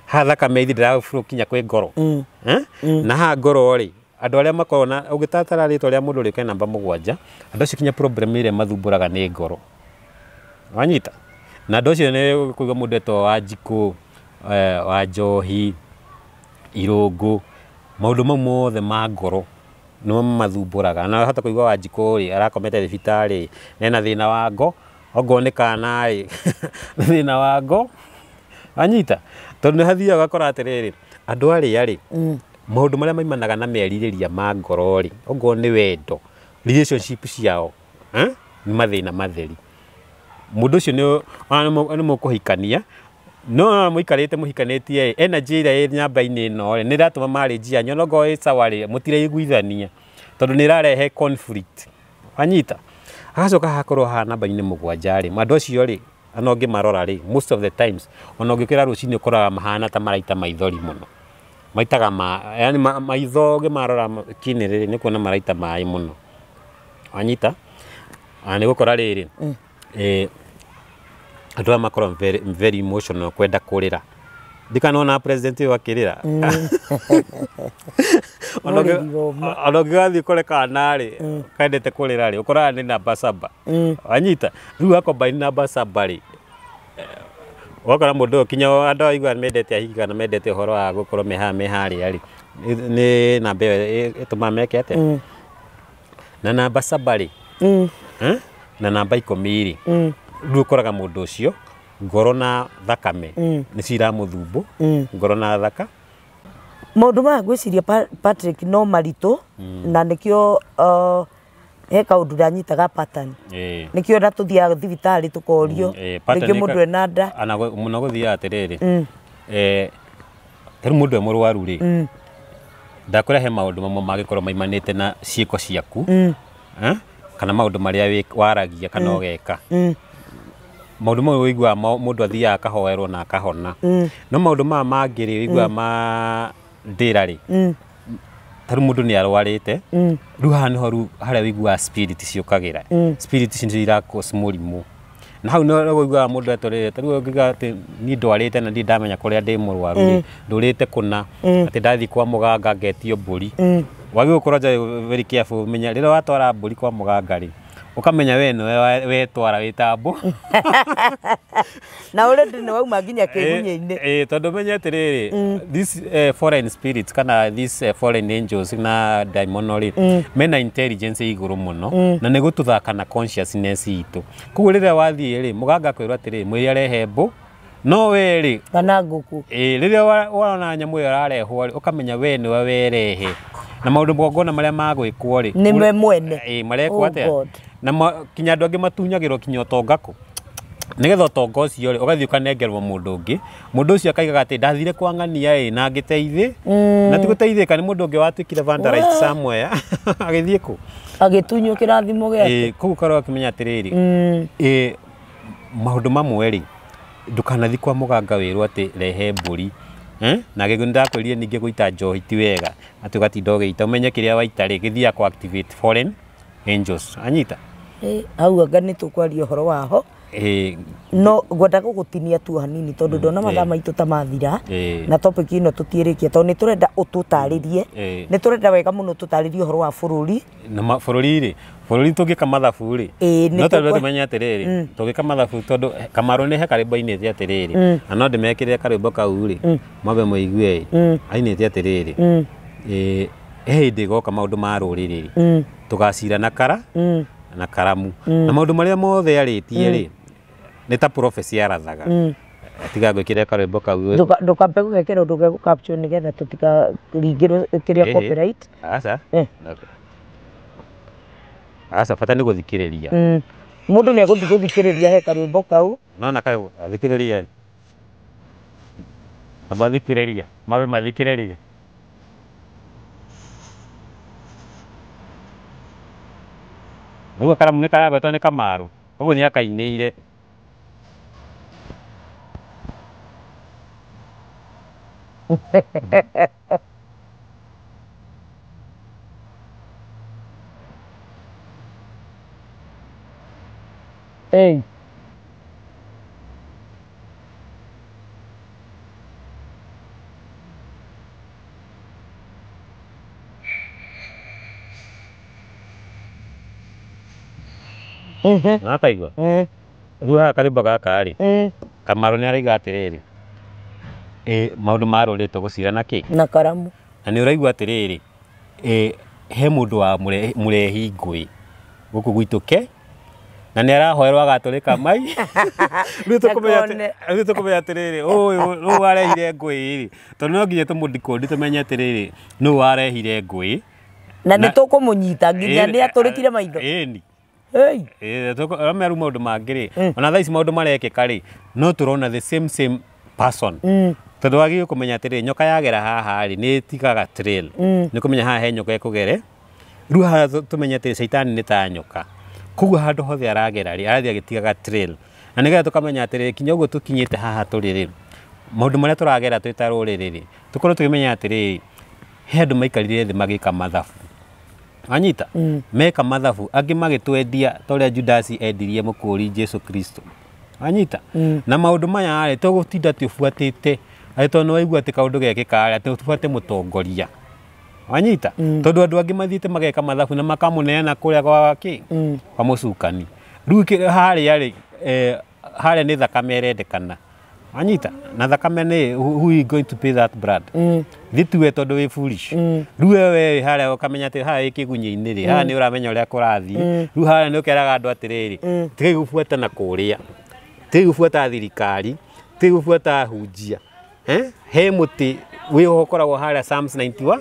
ha thakame ithira flow kinya kwi ngoro na ha ngoro ri andu aria makorona ugitatara ritwa ria mundu ri namba 7 andu acio kinya problem ire mathumburaga ni ngoro anyita na andu acio ni kuiga mundu eto Wanjiku wa Njohi Irungu maundu mau mothe ma ngoro no mathumburaga na hata kuigwa Wanjiku ri arakomete thibitari nena thina wa ngo ogonekana ri thina wa ngo anyita tondu hathia gakora atiriri andu ari maundu maria maimanaga na merirĩria ma ngoro ri ogo ni wendo relationship ciao ni mathina matheri mundu ucio ni mukuhikania no muikarite muhikanetie energy ira nyamba-ini no ni ratuma marriage yanyu no go sawa ri mutireiguithania tondu ni rarehe conflict anyita agacoka hakorwo ha namba-ini 7 ri mandu acio ri anongi marora ri most of the times ona ngikira rucini ukoraga mahana ta maraita maithori muno maitaga yani maitho marora kini riri ni kuona maraita mai muno anyita ani gukora riri andu makorwo very emotional kwenda kurira ndikanona president wa kirira ono gathi kore kana ri kaendete kurira ri ukora ni namba 7 anyita riu akomba ni namba 7 ri wakora mundu kinya andu aigua mendete ahiga na mendete uhoro wa gukorwo mehari ari ni namba ituma meke ate na namba 7 ri na namba 10 ri riu ukoraga mundu ucio ngoro na thakame ni ciramũthumbu ngoro na thaka maundu maya gwiciria Patrick no maritu na nikio he kaundu ndanyitaga pattern nikio nda tuthiaga thibitari tukorio ningi mundu ena nda ana muno guthia atiriri tari mundu e murwaru ri ndakurehe maundu mamwe magikorwo maimanite na ciiko ciaku kana maundu maria waragia kana ogeka maundu mau wigua mundu athiaga akahoerwo na akahona no maundu maya mangĩ rĩ wigua ma ndĩra rĩ taru mundu ni arwarite riu haha niho haria wigua spirit ciukagira spirit ici nĩ irakũs mũrimũ na hau no wigua mundu atorire taru ngiga ati ni ndwarite na ndi ndamenya kuria ndi mũrwaru ndurite kuna ati ndathi kwa muganga ngetio mburi wagi gukorwo very careful menya rĩrĩa watwara mburi kwa muganga rĩ ukamenya we no wetwara witambo na already no wauma nginya kĩgunyĩ-inĩ tondu menye atirĩrĩ this foreign spirits kana this foreign angels na daimono mena intelligence iguru muno na nĩ gũtũthaka na consciousness itu koguo rĩrĩa wathiĩ rĩ muganga akwĩrwo atirĩrĩ mwĩrĩ arehe mbũ no we rĩ kana ngũkũ rĩrĩa wona nyamũ ĩyo ararehwo rĩ ukamenya we nĩwe werehe na maundu mogona maria magwĩkwo rĩ nĩ we mwene marekwo atĩa na kinya andũ angĩ matunyagĩrwo kinya ũtonga kũ nigetha ũtonga ũcio rĩ ũgathiĩ ũkanengerwo mũndũ ũngĩ mũndũ ũcio akaigaga atĩ ndathire kwa ng'ania ĩ na ngĩteithĩ na ti gũteithĩka nĩ mũndũ ũngĩ watuĩkire vandalized somewhere agĩthiĩ kũ agĩtunywo kĩrathimo gĩake koguo korwo akĩmenya atĩrĩrĩ maũndũ mamwe rĩ ndũkanathiĩ kwa mũganga wĩrwo atĩ rehe mbũri na gĩkĩ ndakwĩrire ningĩ gũita njohi ti wega atĩ ũgatinda ũgĩita ũmenye kĩrĩa waita rĩ gĩthiaga kũ activate foreign angels anyita hau anga nĩ tũkwaria ũhoro waho no ngwenda gũgũtinia tu hanini tondũ ndona mathaa maitũ ta mathira na topic ĩno tũtiĩrĩkia tondũ nĩ tũrenda ũtũtarĩrie nĩ tũrenda wega mũno ũtũtarĩrie ũhoro wa bũrũri na bũrũri rĩ bũrũri tũngĩka mathabu rĩ no tondũ tũmenye atĩrĩrĩ tũngĩka mathabu tondũ Kamarũ nĩ karĩmbo-inĩte atĩrĩrĩ na no ndĩmekĩrĩre karĩmbo kau rĩ mwambe mũigue ainĩte atĩrĩrĩ he hĩndĩ ĩgoka maũndũ ma rũrĩrĩ tũgacira na kara na karamu na maũndũ marĩa mothe arĩtie rĩ nĩ ta prophecy arathaga tiga gwĩkĩra karwĩmbo kau ndũkambe gũgekĩra ũndũ gĩa caption nĩgetha tũtikaringĩrwo kĩrĩa copyright aca bata nĩ gũthikĩrĩria mũndũ nĩ egũthiĩ gũthikĩrĩria he karwĩmbo kau nona kau athikĩrĩria mathikĩrĩria mathikĩrĩria Ugo karamu nĩ karagwetwo nĩ Kamarũ ũguo nĩ akainĩire Hey. Nakaigua rĩu haha karĩmbo gaka rĩ Kamarũ nĩ arauga atĩrĩrĩ maũndũ ma rũrĩrĩ tũgũcira na kĩ na karamu na nĩ ũraigua atĩrĩrĩ he mũndũ wa mũrehi ngũĩ gũkũ gwitũ ke na nĩ arahoerwo agatũrĩka mai rĩu tũkũmenya atĩrĩrĩ ũyũ warehire ngũĩ rĩ tondũ no nginya tũmũdikũndi tũmenye atĩrĩrĩ nũũ warehire ngũĩ na nĩ tũkũmũnyita nginya nĩ atũrĩkire maitho meru maũndũ mangĩ rĩ ona thaa ici maũndũ marekĩka rĩ no tũrona the same person tondũ wagĩrĩirwo kũmenya atĩrĩrĩ nyoka yagera haha rĩ nĩ ĩtigaga trail nĩ kũmenya haha he nyoka ĩkũgere rĩu haha tũmenye atĩrĩ caitani nĩ ta nyoka koguo handũ hothe aragera rĩ arathiĩ agĩtigaga trail na nĩgetha tũkamenya atĩrĩrĩ kinya ũguo tũkinyĩte haha tũrĩ rĩ maũndũ marĩa tũragera twĩ ta rũrĩrĩ rĩ tũkorwo tũkĩmenya atĩrĩrĩ he andũ maikarire thĩ magĩka mathabu anyita meka mathabu angĩ magĩtwendia ta ũrĩa Judasi endirie mũkũri Jesu Kristo anyita na maũndũ maya rĩ tũgũtinda tũbuatĩte tondũ nĩ waigua atĩ kaũndũ gekĩka atĩ tũbuate mũtongoria anyita tondũ andũ angĩ mathiĩte mageka mathabu na makamũneana kũrĩa kwa mũcukani rĩu harĩa rĩ harĩa nĩ thakame ĩrendekana anyita na thakame nĩ who is going to pay that blood thituwe tondũ wĩ foolish rĩu we harĩa ũkamenya atĩ haha wĩ kĩgunyĩ-inĩ rĩ haha nĩ ũramenya ũrĩa kũrathiĩ rĩu harĩa nĩ ũkeraga andũ atĩrĩrĩ tigai gũbuata na kũrĩa tigai gũbuata thirikari tigai gũbuata hunjia he mũtĩ wĩho ũkoragwo harĩa Psalms 91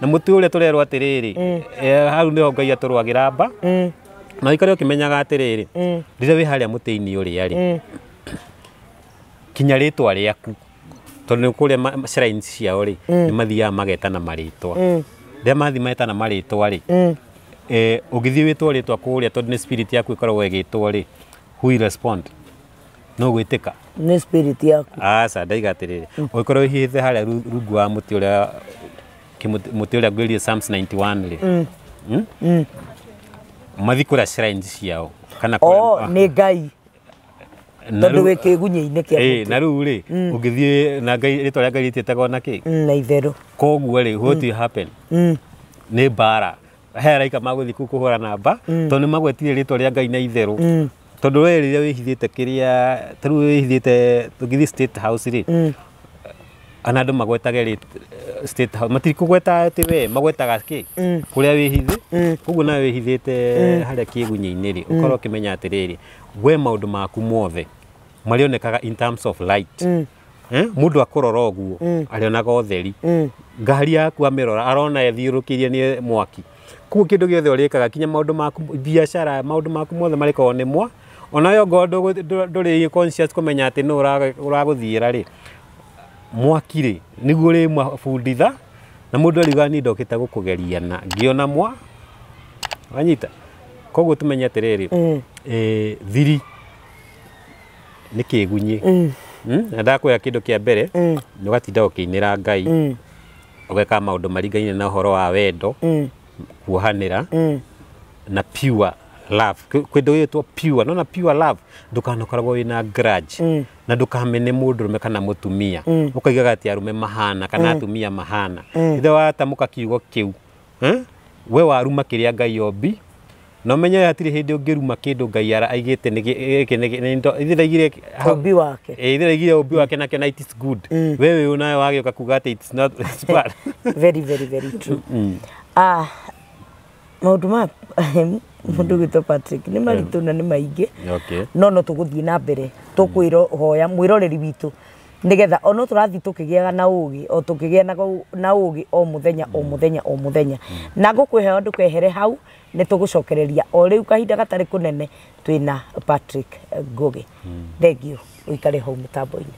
na mũtĩ ũrĩa tũrerwo atĩrĩrĩ hau nĩho Ngai atũrwagĩra mba na ũikare ũkĩmenyaga atĩrĩrĩ rĩrĩa wĩ harĩa mũtĩ-inĩ ũrĩa rĩ kinya rĩtwa rĩaku tondũ kũrĩa shrines ciao rĩ nĩ mathiaga magetana marĩtwa rĩrĩa mathiĩ metana marĩtwa rĩ Ũgĩthiĩ wĩtwo rĩtwa kũrĩa tondũ nĩ spirit yaku ĩkoragwo ĩgĩtwo rĩ, who will respond? No gwĩtĩka? Nĩ spirit yaku. Aca ndaiga atĩrĩrĩ, ũgĩkorwo ũhihiĩte harĩa rungu wa mũtĩ ũrĩa ngwĩrire Psalms 91 rĩ, mathiĩ kũrĩa shrines ciao kana nĩ Ngai. Tondũ wĩ kĩgunyĩ-inĩ kĩa mũtĩ. Na rĩu rĩ, ũngĩthiĩ na Ngai rĩtwa rĩa Ngai rĩtiĩtagwo na kĩ? Na itherũ. Koguo rĩ, what will happen? Nĩ mbara. He araika magũthiĩ kũu kũhũra namba tondũ nĩ magwetire rĩtwa rĩa Ngai na itherũ. Tondũ we rĩrĩa wĩhithĩte kĩrĩa, ta rĩu wĩhithĩte tũgĩthiĩ State House rĩ, ana andũ magwetage State House, matirikũgweta atĩ we magwetaga kĩ kũrĩa wĩhithĩ. Koguo nawe wĩhithĩte harĩa kĩgunyĩ-inĩ rĩ, ũkorwo ũkĩmenya atĩrĩrĩ, we maũndũ maku mothe marĩonekaga in terms of light. Mũndũ akũrora ũguo arĩonaga ũtheri. Ngari yaku amĩrora arona ĩthiũrũkĩirie nĩ mwaki. Koguo kĩndũ gĩothe ũrĩkaga, kinya maũndũ maku biacara, maũndũ maku mothe marĩkorwo nĩ mwa. Onawe ongorwo ndũrĩ conscious kũmenya atĩ nĩ ũragũthiĩra rĩ, mwaki rĩ nĩguo ũrĩmabunditha, na mũndũ ariuga niĩ ndokĩte gũkũgeria na ngĩona mwa. Wanyita? Koguo tũmenye atĩrĩrĩ, thiri nĩ kĩgunyĩ. Na ndakwĩra kĩndũ kĩa mbere, nĩ ũgatinda ũkĩinĩra Ngai, ũgeka maũndũ maringaine na ũhoro wa wendo, kuohanĩra na pure love. Kwĩndũ gĩtwo pure, nona pure love, ndũkanokoragwo wĩna grudge, na ndũkamene mũndũrũme kana mũtumia, ũkaigaga atĩ arũme mahana kana atumia mahana. Ithe watamũka kiugo kĩu, we waruma kĩrĩa Ngai ombi, na ũmenye hatirĩ hĩndĩ ũngĩruma kĩndũ Ngai aigĩte ũmbi wake. Ithe aigire ũmbi wake nakĩo na it is good. We wĩ nawe wagĩũka kuga atĩ it's not bad. Very, very, very true. Maũndũ ma mũndũ gwĩtwo Patrick nĩ maritũ na nĩ maingĩ, no tũgũthiĩ na mbere tũkwĩhoya mwĩroreri witũ, nĩgetha ono tũrathiĩ tũkĩgĩaga na ũgĩ, o tũkĩgĩa na ũgĩ o mũthenya o mũthenya o mũthenya. Na ngũkwĩhoya ndũkehere hau, nĩ tũgũcokereria o rĩu kahinda gatarĩ kũnene twĩna Patrick Ngugi. Thengiũ, ũikare hau mĩtambo-inĩ.